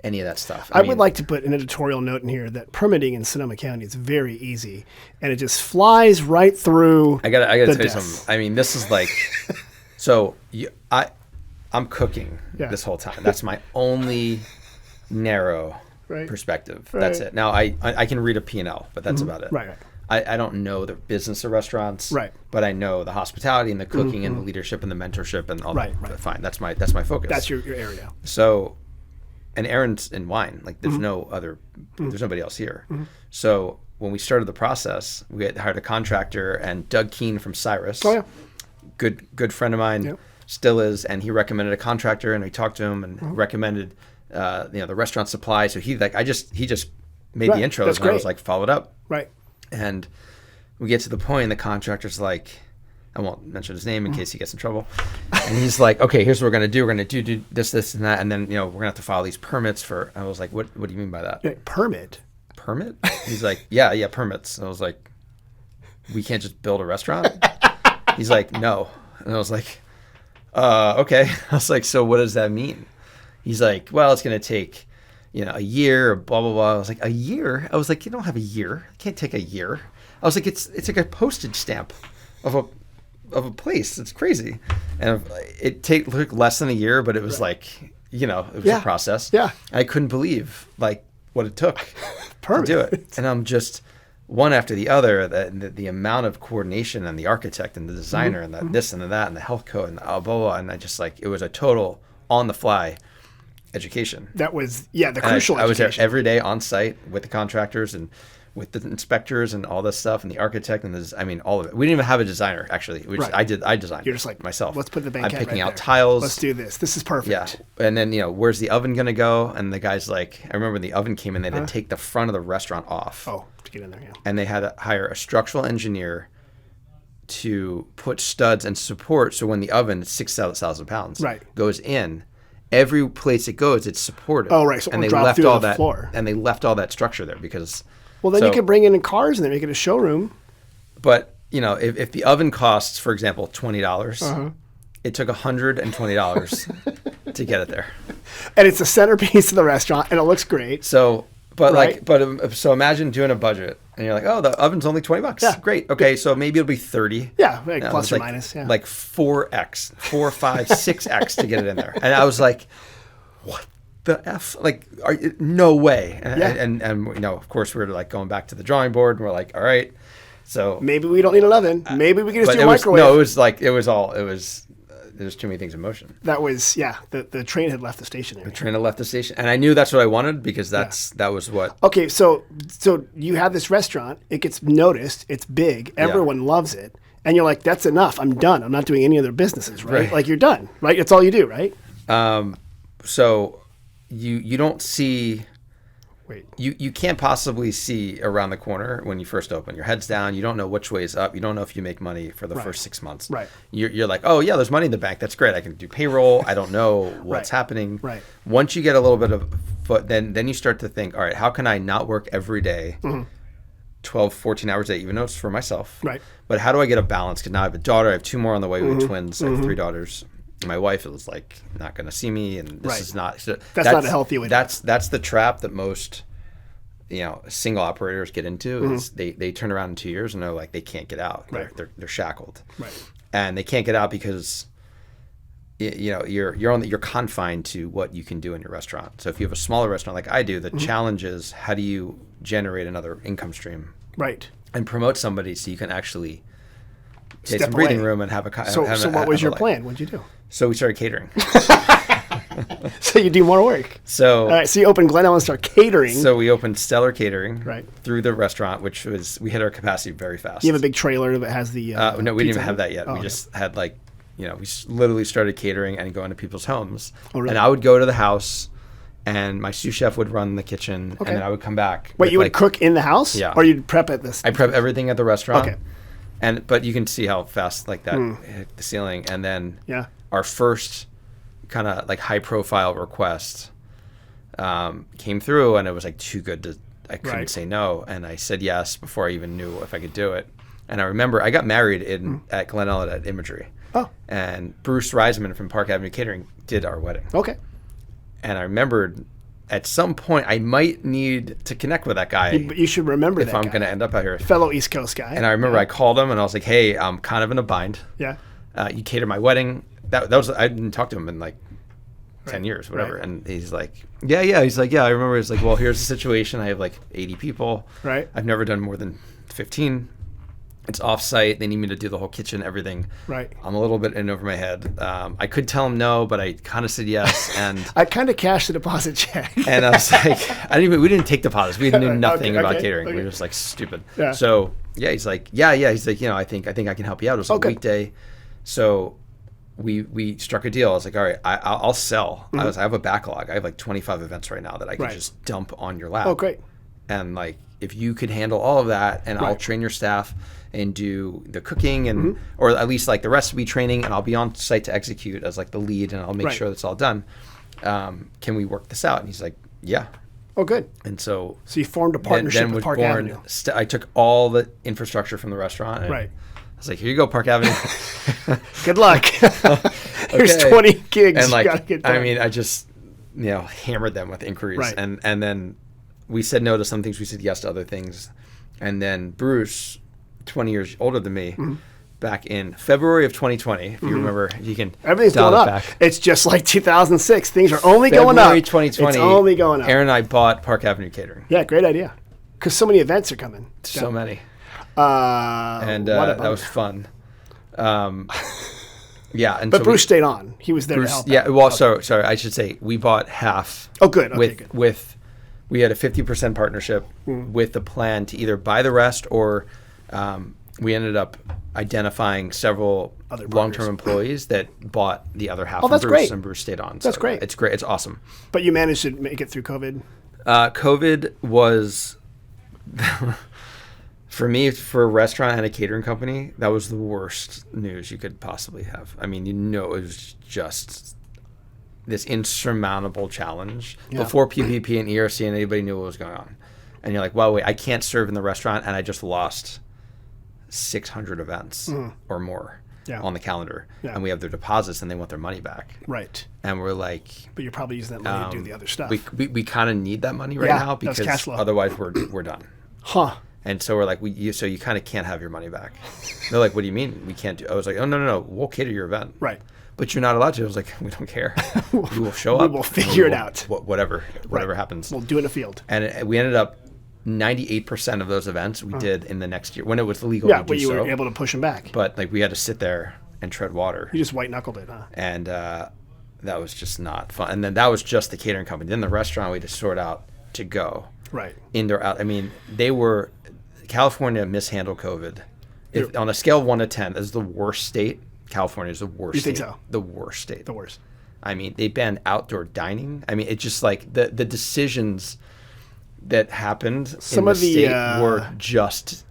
any of that stuff. I would like to put an editorial note in here that permitting in Sonoma County is very easy, and it just flies right through. I gotta tell you something. I mean, this is like, so I'm cooking this whole time. That's my only narrow perspective. Right. That's it. Now I can read a P&L, but that's about it. Right. I don't know the business of restaurants. Right. But I know the hospitality and the cooking and the leadership and the mentorship and all that. Right. Fine. That's my focus. That's your area. So, and Aaron's in wine. Like there's no other, there's nobody else here. So when we started the process, we had hired a contractor, and Doug Keene from Cyrus. Oh yeah. Good friend of mine. Yep. Still is, and he recommended a contractor, and we talked to him and recommended the restaurant supply. So he just made the intros. That's and great. I was like, followed up. Right. And we get to the point, and the contractor's like, I won't mention his name in case he gets in trouble. And he's like, okay, here's what we're gonna do. We're gonna do this, and that, and then we're gonna have to file these permits for. I was like, what do you mean by that? Permit. He's like, yeah, permits. And I was like, we can't just build a restaurant. He's like, no. And I was like, okay. I was like, so what does that mean? He's like, well, it's going to take, a year, blah, blah, blah. I was like, a year? I was like, you don't have a year. It can't take a year. I was like, it's like a postage stamp of a place. It's crazy. And it took less than a year, but it was like, it was a process. Yeah. I couldn't believe like what it took to do it. And I'm just one after the other, the amount of coordination and the architect and the designer and this and that and the health code and blah, blah, blah. And I just it was a total on the fly education. That was, the crucial education. I was there every day on site with the contractors and with the inspectors and all this stuff and the architect and all of it. We didn't even have a designer actually. I designed. You're just like myself. Let's put the bank. I'm picking out tiles. Let's do this. This is perfect. Yeah. And then where's the oven gonna go? And the guy's like, I remember when the oven came in, they had to take the front of the restaurant off. Oh, to get in there. Yeah. And they had to hire a structural engineer to put studs and support. So when the oven, 6,000 pounds, goes in, every place it goes, it's supported. Oh, right. So and they left all that floor. And they left all that structure there because. Well, then you could bring in cars and then make it a showroom. But if the oven costs, for example, $20, it took $120 to get it there. And it's the centerpiece of the restaurant, and it looks great. So, so imagine doing a budget, and you're like, oh, the oven's only $20. Yeah, great. Okay, so maybe it'll be 30. Yeah, plus or minus. Yeah, like 4x, 4, 5, 6x to get it in there, and I was like, what the F? Like, no way. And of course, we're like going back to the drawing board, and we're like, all right, so maybe we don't need an oven. Maybe we can just do a microwave. There's too many things in motion. That was, the train had left the station there. The train had left the station. And I knew that's what I wanted because that was what. Okay, so you have this restaurant. It gets noticed. It's big. Everyone loves it. And you're like, that's enough. I'm done. I'm not doing any other businesses, right? Like you're done, right? It's all you do, right? So you don't see. Wait. You can't possibly see around the corner when you first open. Your head's down. You don't know which way is up. You don't know if you make money for the first 6 months. Right. You're like, oh yeah, there's money in the bank. That's great. I can do payroll. I don't know what's happening. Right. Once you get a little bit of foot, then you start to think, all right, how can I not work every day, 12, 14 hours a day, even though it's for myself. Right. But how do I get a balance? Because now I have a daughter. I have 2 more on the way. We have twins. I have 3 daughters. My wife is like not going to see me, and this is not. So that's not a healthy way. That's the trap that most single operators get into is they turn around in 2 years and they're like they can't get out. Right. They're shackled. Right. And they can't get out because you're confined to what you can do in your restaurant. So if you have a smaller restaurant like I do, the challenge is how do you generate another income stream? Right. And promote somebody so you can actually take some breathing room and have a. So what was your plan? What'd you do? So we started catering. So you do more work. So all right. So you opened Glen and start catering. So we opened Stellar Catering through the restaurant, which was we hit our capacity very fast. You have a big trailer that has the. No, we didn't even have that yet. We just had like we literally started catering and going to people's homes. Oh, really? And I would go to the house, and my sous chef would run the kitchen, and then I would come back. Wait, you would cook in the house? Yeah. Or you'd prep at this? I prep everything at the restaurant. Okay. But you can see how fast like that hit the ceiling. And then our first kind of like high profile request came through, and it was like too good to, I couldn't say no. And I said yes before I even knew if I could do it. And I remember I got married at Glen at Imagery. Oh. And Bruce Reisman from Park Avenue Catering did our wedding. Okay. And I remembered at some point I might need to connect with that guy. You should remember that if I'm going to end up out here. Fellow East Coast guy. And I remember I called him and I was like, hey, I'm kind of in a bind. Yeah. You cater my wedding. That was, I didn't talk to him in like 10 years, whatever. And he's like, yeah. He's like, yeah, I remember. He's like, well, here's the situation. I have like 80 people. Right. I've never done more than 15. It's off-site. They need me to do the whole kitchen, everything. Right. I'm a little bit in over my head. I could tell him no, but I kind of said yes. And I kind of cashed the deposit check. And I was like, we didn't take deposits. We knew nothing about catering. We were just like stupid. Yeah. So he's like, yeah. He's like, I think I can help you out. It was a weekday. So we struck a deal. I was like, all right, I'll sell. I have a backlog. I have like 25 events right now that I can just dump on your lap. Oh, great. And like, if you could handle all of that, and I'll train your staff and do the cooking and or at least like the recipe training, and I'll be on site to execute as like the lead, and I'll make sure that's all done. Can we work this out? And he's like, yeah. Oh, good. And so you formed a partnership with Park Avenue. I took all the infrastructure from the restaurant. And I was like, here you go, Park Avenue. Good luck. Here's 20 gigs. And like, I just hammered them with inquiries, and then we said no to some things. We said yes to other things. And then Bruce, 20 years older than me, back in February of 2020, if you remember, you can everything's dial going it up. back. It's just like 2006. Things are only going up. February 2020. It's only going up. Aaron and I bought Park Avenue Catering. Yeah, great idea. Because so many events are coming. So many. And that was fun. Yeah, and but Bruce stayed on. He was there to help. Yeah, well, sorry, I should say we bought half. Oh, good. Okay, good. We had a 50% partnership with the plan to either buy the rest, or we ended up identifying several long-term employees that bought the other half. Oh, that's from Bruce, great. And Bruce stayed on. That's great. It's great. It's awesome. But you managed to make it through COVID? COVID was, for me, for a restaurant and a catering company, that was the worst news you could possibly have. I mean, it was just this insurmountable challenge before PPP and ERC and anybody knew what was going on. And you're like, well, wait, I can't serve in the restaurant, and I just lost 600 events or more on the calendar. Yeah. And we have their deposits, and they want their money back. Right. And we're like... But you're probably using that money to do the other stuff. We kind of need that money right now, because cash flow. Otherwise we're done. Huh. And so we're like, so you kind of can't have your money back. They're like, what do you mean we can't do? I was like, oh, no, we'll cater your event. Right. But you're not allowed to. I was like, we don't care. We will show up. We will figure it out. Whatever happens. We'll do it in a field. And we ended up 98% of those events we did in the next year when it was legal. Yeah, but you were able to push them back. But like we had to sit there and tread water. You just white knuckled it, huh? And that was just not fun. And then that was just the catering company. Then the restaurant we had to sort out to go. Right. Indoor, out. I mean, California mishandled COVID. On a scale of 1 to 10, this is the worst state. California is the worst state. You think so? The worst state. The worst. I mean, they banned outdoor dining. I mean, it's just like the decisions that happened in the state were just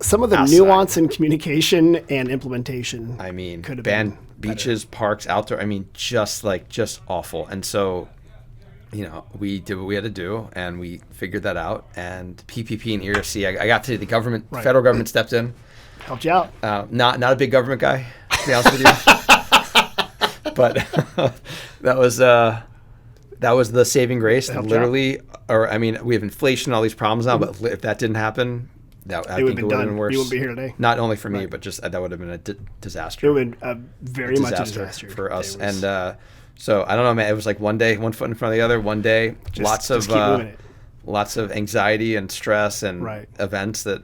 some of the nuance in communication and implementation. I mean, could have banned beaches, parks, outdoor. I mean, just awful. And so, we did what we had to do, and we figured that out. And PPP and ERC, I got to the government, federal government stepped in. Helped you out. Not a big government guy, to be honest with you. But that was the saving grace. Literally, we have inflation, all these problems now, but if that didn't happen, I think it would have been worse. You wouldn't be here today. Not only for me, but just that would have been a disaster. It would have been very much a disaster for us. And so I don't know, man. It was like one day, one foot in front of the other. One day, lots of anxiety and stress and events that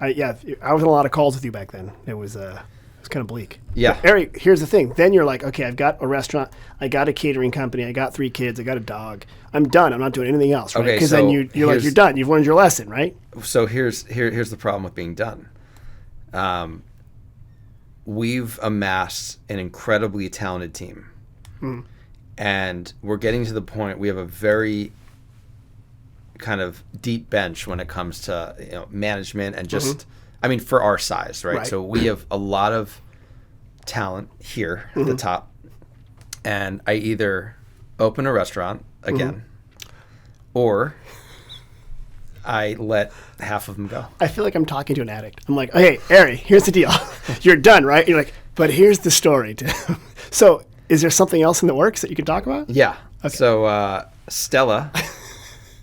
I was on a lot of calls with you back then. It was kind of bleak. Yeah. But Eric, here's the thing. Then you're like, okay, I've got a restaurant, I got a catering company, I got 3 kids, I got a dog. I'm done. I'm not doing anything else, right? Because then you're like, you're done. You've learned your lesson, right? So here's the problem with being done. we've amassed an incredibly talented team. And we're getting to the point, we have a very kind of deep bench when it comes to management and just, I mean, for our size, right? So we have a lot of talent here at the top. And I either open a restaurant again, or I let half of them go. I feel like I'm talking to an addict. I'm like, hey, Ari, here's the deal. You're done, right? You're like, but here's the story. So is there something else in the works that you can talk about? Yeah. Okay. So Stella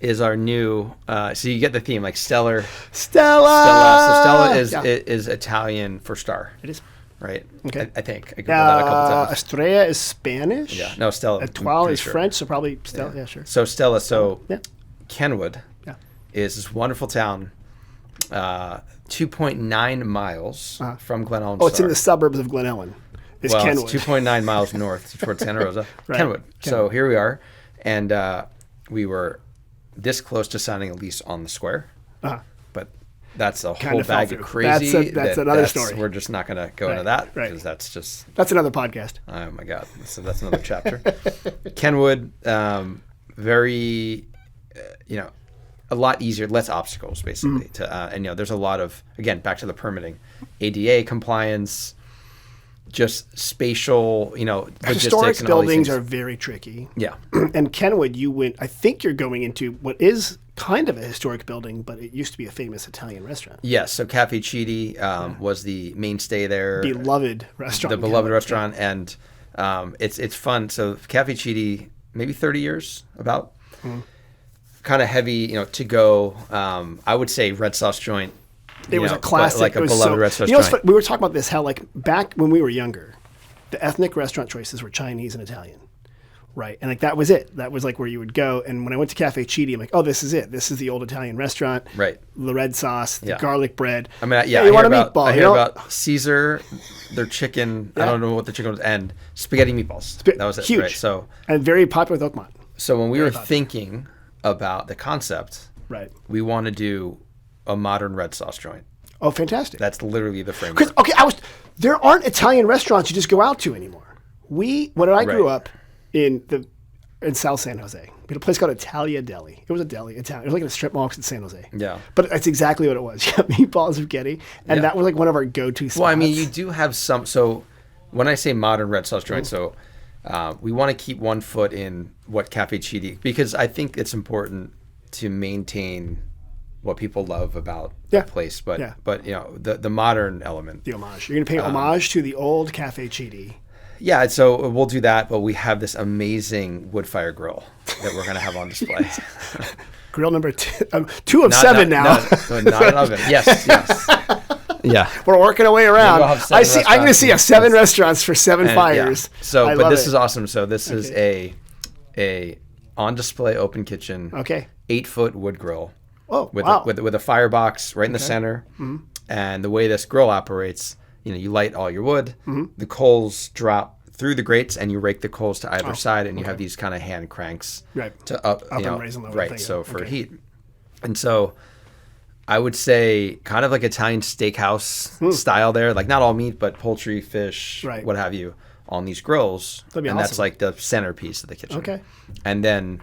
is our new, so you get the theme, like Stella. So Stella is Italian for star. It is. Right. Okay. I think. I Googled that a couple times. Estrella is Spanish. Yeah. No, Stella. Etoile is French, so probably Stella. Yeah, sure. So Stella, Kenwood is this wonderful town, 2.9 miles from Glen. Oh, it's in the suburbs of Glen Ellen. It's Kenwood. It's 2.9 miles north towards Santa Rosa. Kenwood. So here we are, and we were this close to signing a lease on the square, but that's a whole bag of crazy. That's another story. We're just not going to go into that because that's another podcast. Oh my God! So that's another chapter. Kenwood, very, a lot easier, less obstacles basically. And there's a lot of, again, back to the permitting, ADA compliance, just spatial, logistics. Historic and all buildings these are very tricky. Yeah. And Kenwood, I think you're going into what is kind of a historic building, but it used to be a famous Italian restaurant. Yes. So Cafe Chidi was the mainstay there. Beloved restaurant. The beloved restaurant. Yeah. And it's fun. So Cafe Chidi, maybe 30 years about. Kind of heavy, to go. I would say red sauce joint. It was a classic. Like a beloved red sauce joint. We were talking about this, how like back when we were younger, the ethnic restaurant choices were Chinese and Italian. Right. And like that was it. That was like where you would go. And when I went to Cafe Chidi, I'm like, oh, this is it. This is the old Italian restaurant. Right. The red sauce, the garlic bread. I mean, you want a meatball. I hear about Caesar, their chicken. I don't know what the chicken was, and spaghetti meatballs. That was it. Huge. Right. So and very popular with Oakmont. So when we were thinking about the concept, we want to do a modern red sauce joint. Oh, fantastic. That's literally the framework. There aren't Italian restaurants you just go out to anymore. When I grew up in South San Jose, we had a place called Italia Deli. It was a deli, Italian. It was like in a strip mall in San Jose. Yeah. But that's exactly what it was. Yeah, meatballs, spaghetti. And that was like one of our go-to spots. Well, I mean, you do have some. So when I say modern red sauce joint, we want to keep one foot in what Cafe Chidi, because I think it's important to maintain what people love about the place, but the modern element. The homage. You're going to pay homage to the old Cafe Chidi. Yeah, so we'll do that, but we have this amazing wood fire grill that we're going to have on display. Grill number 2 of 7 now. Not an oven. Yes. Yeah, we're working our way around. I'm going to see 7 restaurants for 7 fires. Yeah. So, but this is awesome. So this is a on display open kitchen. Okay. 8-foot wood grill. Oh, with wow. with a firebox right in the center. And the way this grill operates, you light all your wood. The coals drop through the grates, and you rake the coals to either side, and you have these kind of hand cranks to up and raise and lower. Right. So for heat, and so. I would say kind of like Italian steakhouse style there, like not all meat, but poultry, fish, what have you, on these grills. And awesome. That's like the centerpiece of the kitchen. Okay. And then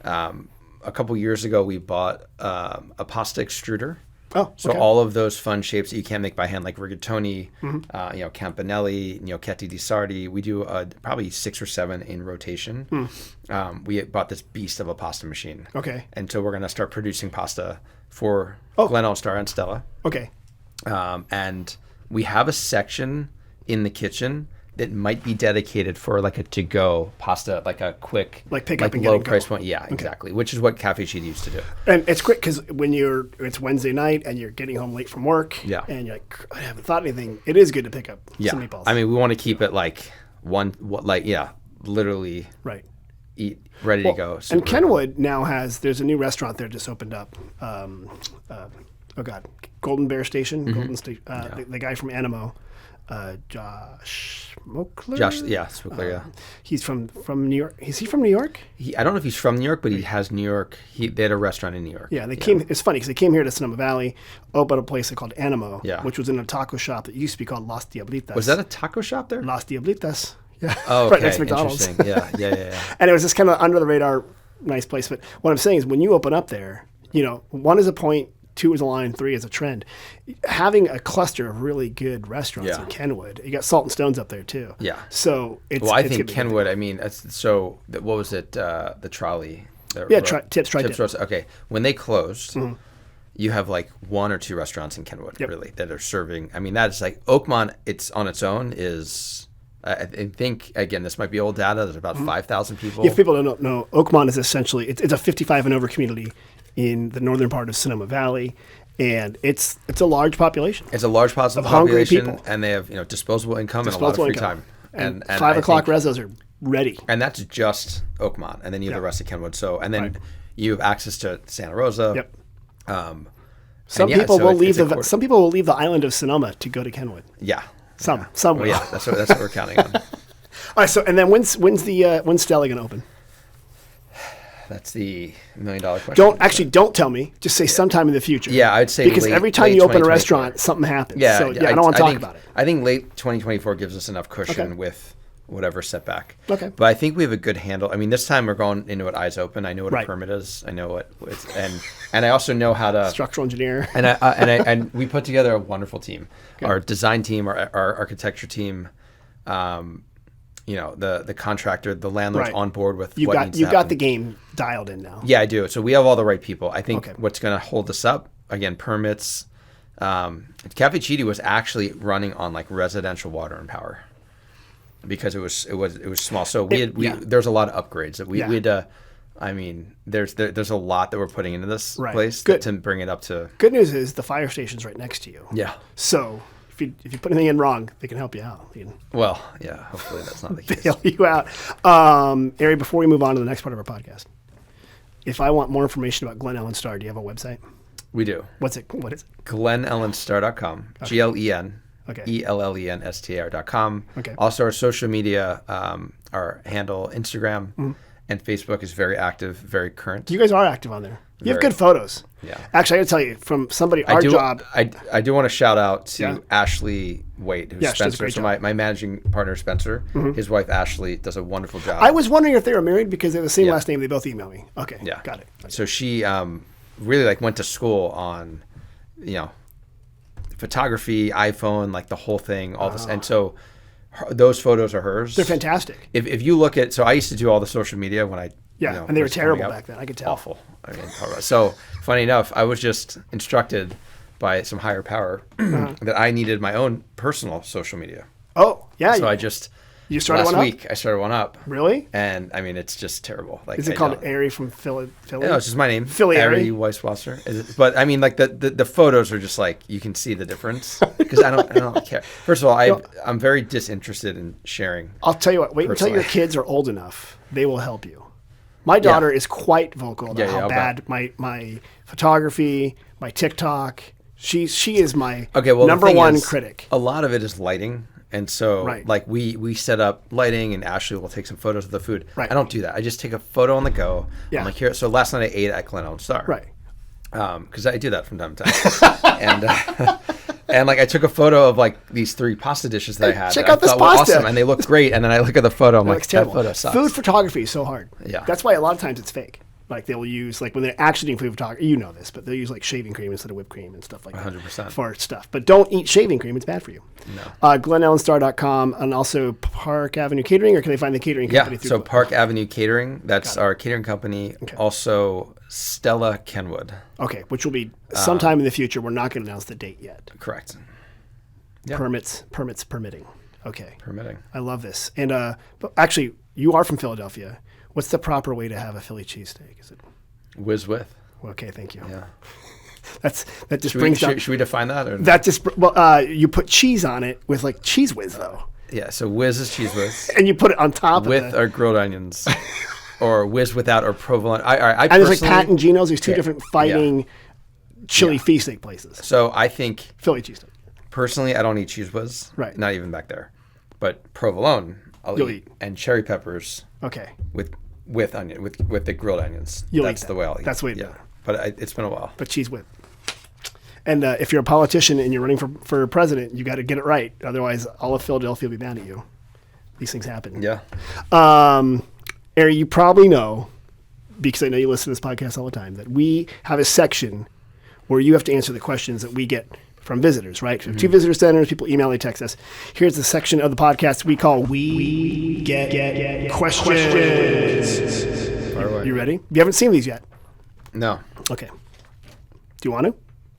a couple years ago, we bought a pasta extruder. Oh, so all of those fun shapes that you can make by hand, like rigatoni, campanelli, gnocchetti di sardi. We do probably 6 or 7 in rotation. We bought this beast of a pasta machine. Okay. And so we're going to start producing pasta for Glen All-Star and Stella. Okay. And we have a section in the kitchen that might be dedicated for like a to-go pasta, like a quick, like pick up and low price point. Yeah, exactly. Which is what Cafe Chidi used to do. And it's quick because when it's Wednesday night and you're getting home late from work, and you're like, I haven't thought anything. It is good to pick up some meatballs. I mean, we want to keep it like literally eat ready to go. And Kenwood now there's a new restaurant there just opened up. Golden Bear Station, the guy from Animo. Josh Smokler. Smokler, yeah. He's from New York. Is he from New York? I don't know if he's from New York, but he has New York. They had a restaurant in New York. Yeah, they came. It's funny because they came here to Sonoma Valley, opened a place called Animo, Yeah. which was in a taco shop that used to be called Las Diablitas. Was that a taco shop there? Las Diablitas. Yeah. Oh, okay. Right next to McDonald's. Interesting. Yeah. And it was just kind of under the radar, nice place. But what I'm saying is, when you open up there, one is a point, two is a line, three is a trend. Having a cluster of really good restaurants in Kenwood, you got Salt and Stones up there too. Yeah. So it's. Well, I think Kenwood. I mean, what was it? The trolley. Tips Roast. Okay, when they closed, you have like one or two restaurants in Kenwood really that are serving. I mean, that's like Oakmont. It's on its own is. I think again, this might be old data. There's about 5,000 people. If people don't know, Oakmont is essentially it's a 55 and over community in the northern part of Sonoma Valley, and it's a large population. It's a large population, hungry people, and they have disposable income and a lot of free time. And 5 o'clock resos are ready. And that's just Oakmont, and then you have the rest of Kenwood. So and then you have access to Santa Rosa. Yep. Some people will leave the island of Sonoma to go to Kenwood. Yeah. Some will. Yeah, that's what we're counting on. All right. So and then when's Stella gonna open? That's the $1 million question. Don't tell me. Just say sometime in the future. Yeah, I'd say because every time you open a restaurant, something happens. Yeah, so, I don't want to talk about it. I think late 2024 gives us enough cushion with whatever setback. Okay. But I think we have a good handle. I mean, this time we're going into it eyes open. I know what a permit is. I know what it's and I also know how to structural engineer. And we put together a wonderful team. Good. Our design team, our architecture team. The contractor, the landlord's on board with what needs to happen. Got the game dialed in now. Yeah, I do. So we have all the right people. I think what's going to hold us up, again, permits. Cafe Chidi was actually running on like residential water and power because it was small. So there's a lot of upgrades that we had to. I mean, there's a lot that we're putting into this place to bring it up to. Good news is the fire station's right next to you. Yeah. So. If you put anything in wrong, they can help you out. Well, yeah, hopefully that's not the case. Bail you out. Ari, before we move on to the next part of our podcast, if I want more information about Glen Ellen Star, do you have a website? We do. What is it? GlenEllenStar.com. GLEN. Okay. ELLENSTAR.com. Okay. Also, our social media, our handle, Instagram and Facebook is very active, very current. You guys are active on there. You have good photos. Yeah. Actually, I got to tell you, from somebody, I do want to shout out to Ashley Waite, who's Spencer. So my managing partner, Spencer, his wife, Ashley, does a wonderful job. I was wondering if they were married because they have the same last name. They both emailed me. Okay. Yeah. Got it. So she really went to school on, photography, iPhone, like the whole thing, all this. And so those photos are hers. They're fantastic. If you look at, so I used to do all the social media when I, and they were terrible back then. I could tell. Awful. I mean, so funny enough, I was just instructed by some higher power that I needed my own personal social media. Oh, yeah. So You started last one week, I started one up. Really? And I mean, it's just terrible. Like, is it called Ari from Philly? No, it's just my name. Philly Ari Weiswasser. But I mean, like the photos are just like, you can see the difference because I don't care. First of all, I'm very disinterested in sharing. I'll tell you what, wait until your kids are old enough. They will help you. My daughter is quite vocal about how bad my photography, my TikTok. She is my number one critic. A lot of it is lighting. And so like we set up lighting and Ashley will take some photos of the food. Right. I don't do that. I just take a photo on the go. Yeah. I'm like, here. So last night I ate at Glen Ellen Star. Right. Because I do that from time to time. And like I took a photo of like these 3 pasta dishes that I had. Check out this pasta. Awesome, and they look great. And then I look at the photo, I'm like, that photo sucks. Food photography is so hard. Yeah. That's why a lot of times it's fake. Like they'll use, like when they're actually doing food photography, you know this, but they'll use like shaving cream instead of whipped cream and stuff like 100%. that for stuff. But don't eat shaving cream. It's bad for you. No. GlenEllenStar.com and also Park Avenue Catering, or can they find the catering company? Yeah, so Park Avenue Catering, that's our catering company. Okay. Also Stella Kenwood. Okay, which will be sometime in the future. We're not going to announce the date yet. Correct. Yep. Permits permitting. Okay. Permitting. I love this. And but actually, you are from Philadelphia. What's the proper way to have a Philly cheesesteak? Is it whiz with? Okay, thank you. Yeah. That just brings up. Should we define that? Or no? That just you put cheese on it with like cheese whiz though. Yeah, so whiz is cheese whiz. And you put it on top with our grilled onions, or whiz without, or provolone. And there's like Pat and Gino's. There's 2 different fighting chili cheesesteak places. So I think Philly cheesesteak. Personally, I don't eat cheese whiz. Right. Not even back there. But provolone, You'll eat. And cherry peppers. Okay. With onion, with the grilled onions. That's the way I'll eat. That's the way to do it. But it's been a while. But cheese whiz. And if you're a politician and you're running for president, you got to get it right. Otherwise, all of Philadelphia will be mad at you. These things happen. Yeah. Ari, you probably know, because I know you listen to this podcast all the time, that we have a section where you have to answer the questions that we get from visitors, right? So 2 visitor centers, people email, they text us. Here's the section of the podcast we call We Get Questions. You ready? You haven't seen these yet? No. Okay. Do you want to?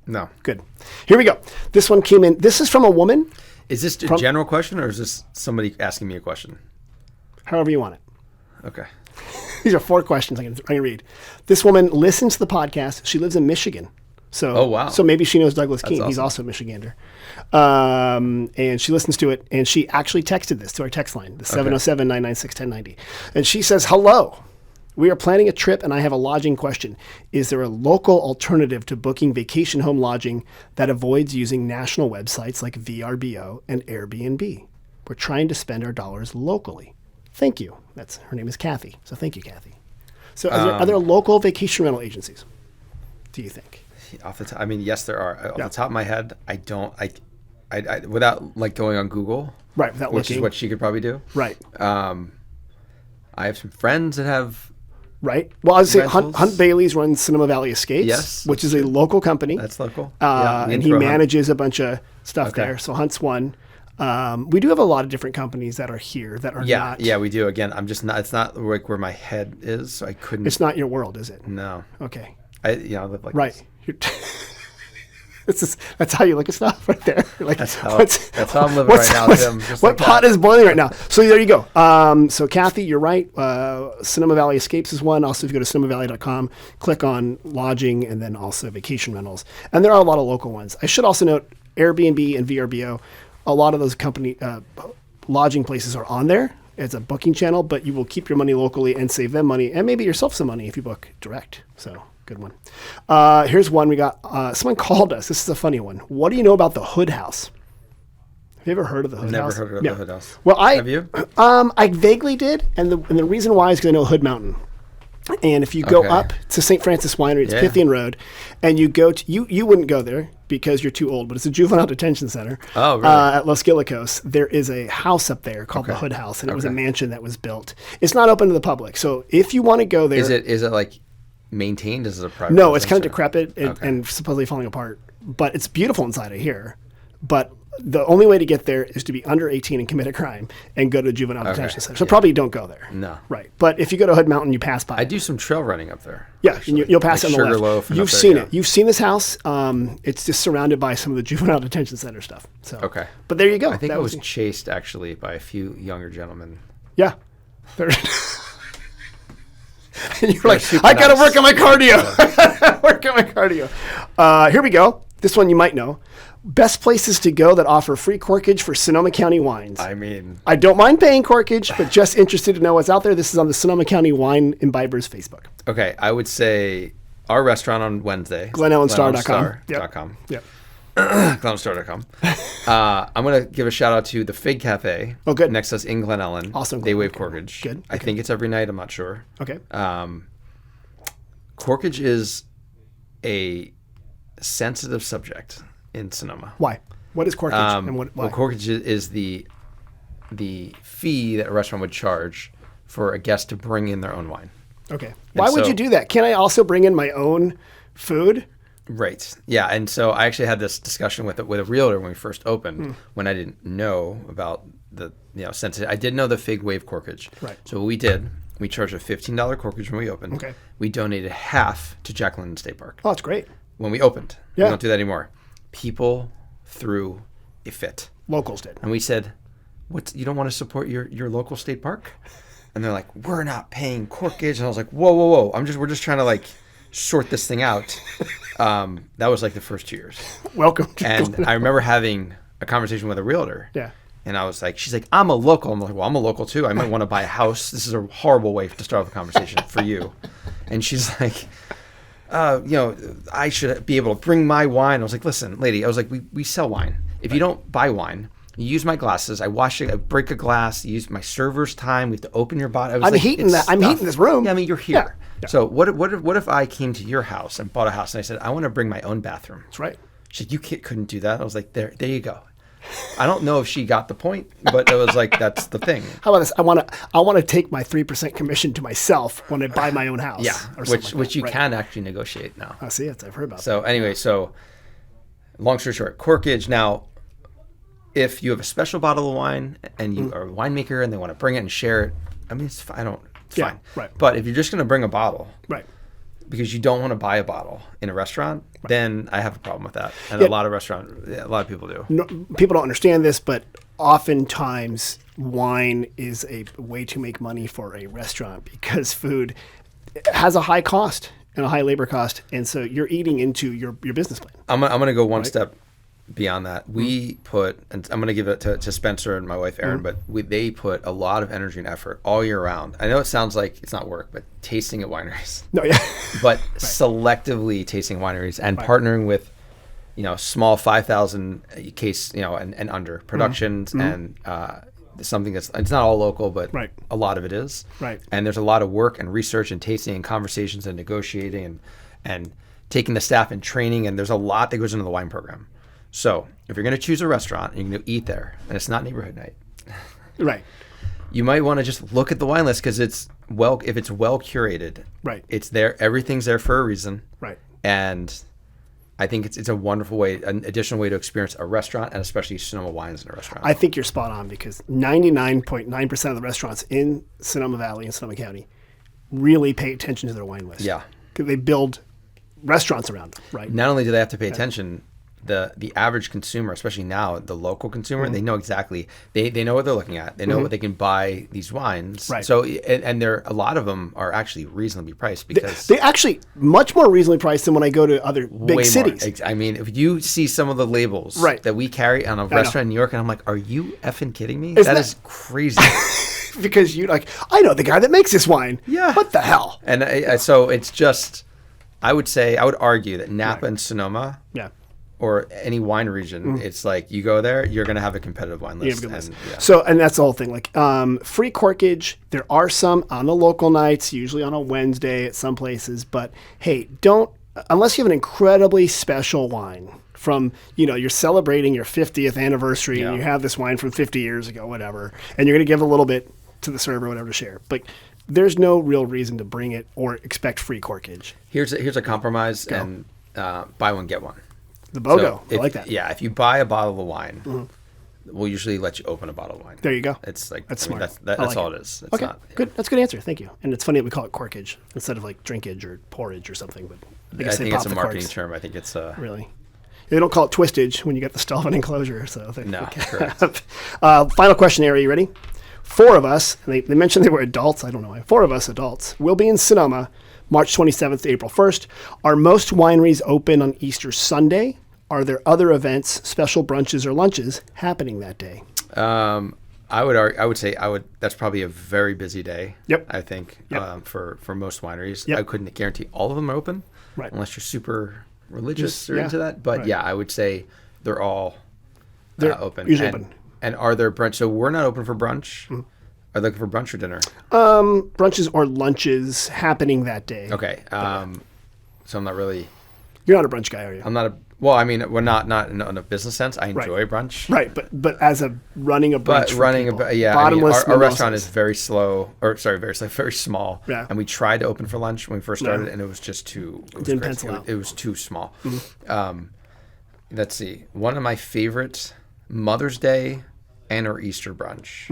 No. Good. Here we go. This one came in. This is from a woman. Is this a general question, or is this somebody asking me a question? However you want it. Okay. These are 4 questions I can read. This woman listens to the podcast. She lives in Michigan. So, oh, wow. So maybe she knows Douglas Keene. Awesome. He's also a Michigander. And she listens to it, and she actually texted this to our text line, the 707-996-1090. And she says, hello. We are planning a trip, and I have a lodging question. Is there a local alternative to booking vacation home lodging that avoids using national websites like VRBO and Airbnb? We're trying to spend our dollars locally. Thank you. Her name is Kathy. So thank you, Kathy. So are there local vacation rental agencies, do you think? Off the top, I mean, yes, there are. Off the top of my head, I don't. I without like going on Google, right? Without which looking. Is what she could probably do, right? I have some friends that have. Right. Well, I would say Hunt Bailey's runs Sonoma Valley Escapes, yes, which is a local company. That's local. And he manages a bunch of stuff there. So Hunt's one. We do have a lot of different companies that are here that are not. Yeah, we do. Again, I'm just not. It's not like where my head is, so I couldn't. It's not your world, is it? No. Okay. I live like right. That's how you look at stuff right there. Like, that's how I'm living right now, Tim. What pot is boiling right now? So there you go. So Kathy, you're right. Sonoma Valley Escapes is one. Also, if you go to sonomavalley.com, click on lodging and then also vacation rentals. And there are a lot of local ones. I should also note Airbnb and VRBO. A lot of those lodging places are on there. It's a booking channel, but you will keep your money locally and save them money and maybe yourself some money if you book direct. So good one. Here's one we got. Someone called us. This is a funny one. What do you know about the Hood House? Have you ever heard of the Hood House? Never heard of the Hood House. Well, have you? I vaguely did, and the reason why is because I know Hood Mountain. And if you go up to St. Francis Winery, it's Pythian Road, and you go to you wouldn't go there because you're too old, but it's a juvenile detention center. Oh, really? At Los Gilicos, there is a house up there called the Hood House, and it was a mansion that was built. It's not open to the public, so if you want to go there, is it like maintained? Is it a private? No, it's kind of decrepit and supposedly falling apart, but it's beautiful inside of here. But the only way to get there is to be under 18 and commit a crime and go to a juvenile detention center. So probably don't go there. No. Right. But if you go to Hood Mountain, you pass by. I do some trail running up there. Yeah, and you'll pass like on the left. You've seen it. You've seen this house. It's just surrounded by some of the juvenile detention center stuff. So But there you go. I think I was chased actually by a few younger gentlemen. Yeah. And you're like, I got to work on my cardio. Work on my cardio. Here we go. This one you might know. Best places to go that offer free corkage for Sonoma County wines. I mean, I don't mind paying corkage, but just interested to know what's out there. This is on the Sonoma County Wine Imbibers Facebook. Okay, I would say our restaurant on Wednesday. GlenEllenStar.com. Yep. GlenEllenStar.com. I'm going to give a shout out to the Fig Cafe. Oh, good. Next to us in Glen Ellen. Awesome. They waive corkage. Good. I think it's every night. I'm not sure. Okay. Corkage is a sensitive subject in Sonoma. Why? What is corkage and why? Well, corkage is the fee that a restaurant would charge for a guest to bring in their own wine. Okay. Why would you do that? Can I also bring in my own food? Right. Yeah. And so I actually had this discussion with a realtor when we first opened, when I didn't know about the sensitive. I did know the Fig waive corkage. Right. So what we did, we charged a $15 corkage when we opened. Okay. We donated half to Jack London State Park. Oh, that's great. When we opened. Yeah. We don't do that anymore. People threw a fit. Locals did. And we said, you don't want to support your local state park? And they're like, we're not paying corkage. And I was like, whoa. We're just trying to like sort this thing out. That was like the first 2 years. Welcome. And I remember having a conversation with a realtor. Yeah. And I was like, she's like, I'm a local. I'm like, well, I'm a local too. I might want to buy a house. This is a horrible way to start the conversation for you. And she's like, I should be able to bring my wine. I was like, listen, lady, I was like, we sell wine. If you don't buy wine, you use my glasses. I wash it. I break a glass. You use my server's time. We have to open your bottle. I'm heating this room. Yeah, I mean, you're here. Yeah. So what if I came to your house and bought a house and I said, I want to bring my own bathroom? That's right. She said, you couldn't do that. I was like, there you go. I don't know if she got the point, but it was like, that's the thing. How about this? I want to take my 3% commission to myself when I buy my own house. Yeah, which you can actually negotiate now. I see it. I've heard about So anyway, long story short, corkage. Now, if you have a special bottle of wine and you are a winemaker and they want to bring it and share it, I mean, it's fine. It's fine. Right. But if you're just going to bring a bottle, right, because you don't want to buy a bottle in a restaurant, then I have a problem with that. And a lot of people do. No, people don't understand this, but oftentimes wine is a way to make money for a restaurant because food has a high cost and a high labor cost. And so you're eating into your business plan. I'm going to go one step beyond that. We put, and I'm going to give it to Spencer and my wife Erin, but they put a lot of energy and effort all year round. I know it sounds like it's not work, but tasting at wineries. No, yeah. But selectively tasting wineries and partnering with, small 5,000 case, and under productions and something it's not all local, but a lot of it is. Right. And there's a lot of work and research and tasting and conversations and negotiating and taking the staff and training. And there's a lot that goes into the wine program. So if you're going to choose a restaurant and you're going to eat there and it's not neighborhood night, right, you might want to just look at the wine list because if it's well curated, right, it's there. Everything's there for a reason, right. And I think it's a wonderful way, an additional way to experience a restaurant and especially Sonoma wines in a restaurant. I think you're spot on because 99.9% of the restaurants in Sonoma Valley and Sonoma County really pay attention to their wine list. Yeah, because they build restaurants around them, right? Not only do they have to pay attention. The average consumer, especially now, the local consumer, they know exactly. They know what they're looking at. They know what they can buy these wines. Right. So and a lot of them are actually reasonably priced because they actually much more reasonably priced than when I go to other big cities. I mean, if you see some of the labels that we carry on a restaurant in New York, and I'm like, are you effing kidding me? That is crazy. Because I know the guy that makes this wine. Yeah. What the hell? And so it's just, I would argue that Napa and Sonoma. Yeah. Or any wine region, it's like you go there, you're going to have a competitive wine list. So, and that's the whole thing. Like free corkage, there are some on the local nights, usually on a Wednesday at some places. But hey, unless you have an incredibly special wine from, you're celebrating your 50th anniversary and you have this wine from 50 years ago, whatever, and you're going to give a little bit to the server, whatever, to share. But there's no real reason to bring it or expect free corkage. Here's a compromise and buy one, get one. The BOGO. I like that. Yeah, if you buy a bottle of wine, we'll usually let you open a bottle of wine. There you go. It's like that's smart. That's all it is. It's okay, good. That's a good answer. Thank you. And it's funny that we call it corkage instead of like drinkage or porridge or something. But I think it's a marketing term. I think it's really. They don't call it twistage when you get the Stelvin enclosure. So correct. Final question, Are you ready? 4 of us. And they mentioned they were adults. I don't know why. 4 of us adults will be in Sonoma, March 27th to April 1st. Are most wineries open on Easter Sunday? Are there other events, special brunches or lunches happening that day? I would say that's probably a very busy day. Yep. I think for most wineries. Yep. I couldn't guarantee all of them are open, right? Unless you're super religious or into that. But I would say they're all open. Usually open. And are there brunch? So we're not open for brunch. Mm-hmm. Are they looking for brunch or dinner? Brunches or lunches happening that day. Okay. So I'm not really. You're not a brunch guy, are you? I'm not a. Well, I mean, we're not in a business sense. I enjoy brunch. Right, but as running a brunch, bottomless. Our restaurant is very slow, very small. Yeah. And we tried to open for lunch when we first started, and it was just too. Didn't pencil out. It was too small. Mm-hmm. Let's see. One of my favorite Mother's Day and/or Easter brunch,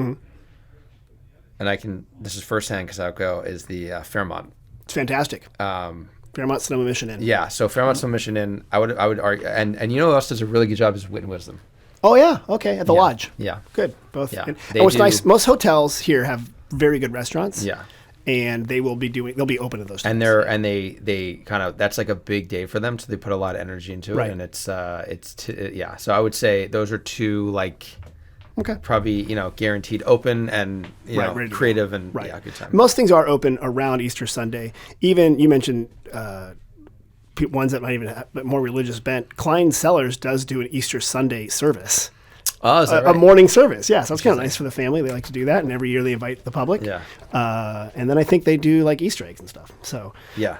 and this is firsthand because I'll go, is the Fairmont. It's fantastic. Fairmont Sonoma Mission Inn. Yeah, so Fairmont Sonoma Mission Inn, I would argue, and who else does a really good job is Wit and Wisdom. Oh yeah, okay, at the lodge. Yeah, good. Both. Yeah, what's nice, most hotels here have very good restaurants. Yeah, and they'll be open at those times. And they kind of, that's like a big day for them, so they put a lot of energy into it, and it's So I would say those are 2 probably guaranteed open and creative and good time. Most things are open around Easter Sunday. Even you mentioned ones that might even have a more religious bent, Klein Cellars does do an Easter Sunday service. Oh, is that right? A morning service, yeah. So it's kind of nice for the family. They like to do that, and every year they invite the public. Yeah. And then I think they do like Easter eggs and stuff. So yeah.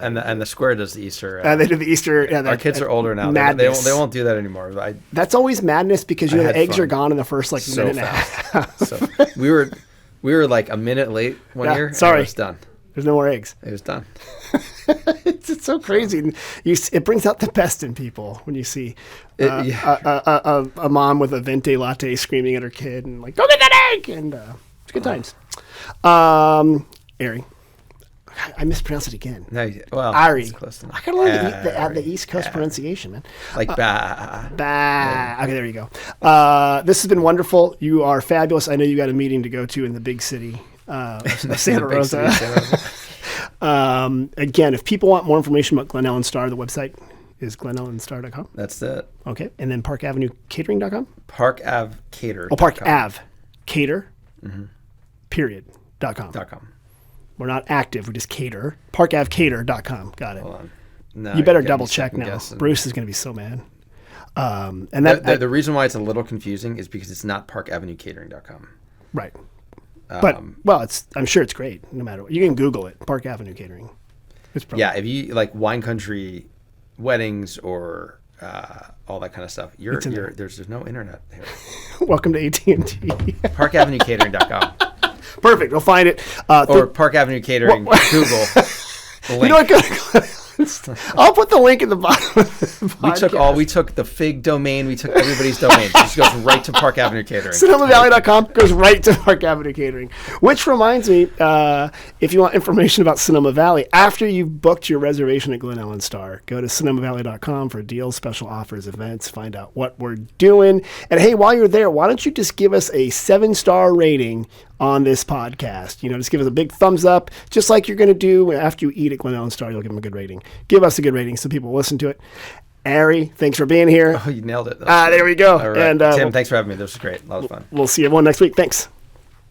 And the square does the Easter. They do the Easter. Yeah, our kids are older now. They won't do that anymore. That's always madness because the eggs are gone in the first minute and a half. So we were like a minute late one year. Sorry, and it was done. There's no more eggs. It was done. It's so crazy. And it brings out the best in people when you see a mom with a venti latte screaming at her kid and like, go get that egg! And it's good times. Ari. I mispronounced it again. No, well, Ari. Close enough. I gotta learn the East Coast pronunciation, man. Like bah. Bah. Okay, there you go. This has been wonderful. You are fabulous. I know you got a meeting to go to in the big city. Santa Rosa. Again, if people want more information about Glen Ellen Star, the website is glenellenstar.com. That's it. Okay. And then parkavenuecatering.com? Park Ave Cater. Oh, Park Ave Cater. .com. We're not active. We just cater. Parkavecater.com. Got it. Hold on. No, you better double check now. Guessing. Bruce is going to be so mad. And the reason why it's a little confusing is because it's not parkavenuecatering.com. Right. But I'm sure it's great. No matter what, you can Google it. Park Avenue Catering. If you like wine country weddings or all that kind of stuff, there's no internet here. Welcome to AT&T. Parkavenuecatering.com. Perfect. We'll find it. Or Park Avenue Catering. Google. The link. You know what? I'll put the link in the bottom of the podcast. We took the FIG domain, we took everybody's domain. It just goes right to Park Avenue Catering. SonomaValley.com goes right to Park Avenue Catering. Which reminds me, if you want information about Sonoma Valley, after you've booked your reservation at Glen Ellen Star, go to SonomaValley.com for deals, special offers, events, find out what we're doing. And hey, while you're there, why don't you just give us a 7-star rating on this podcast? Just give us a big thumbs up, just like you're going to do after you eat at Glen Ellen Star. You'll give them a good rating. Give us a good rating so people will listen to it. Ari, thanks for being here. Oh, you nailed it. There we go. All right. And Tim, thanks for having me. This was great. A lot of fun. We'll see everyone next week. Thanks.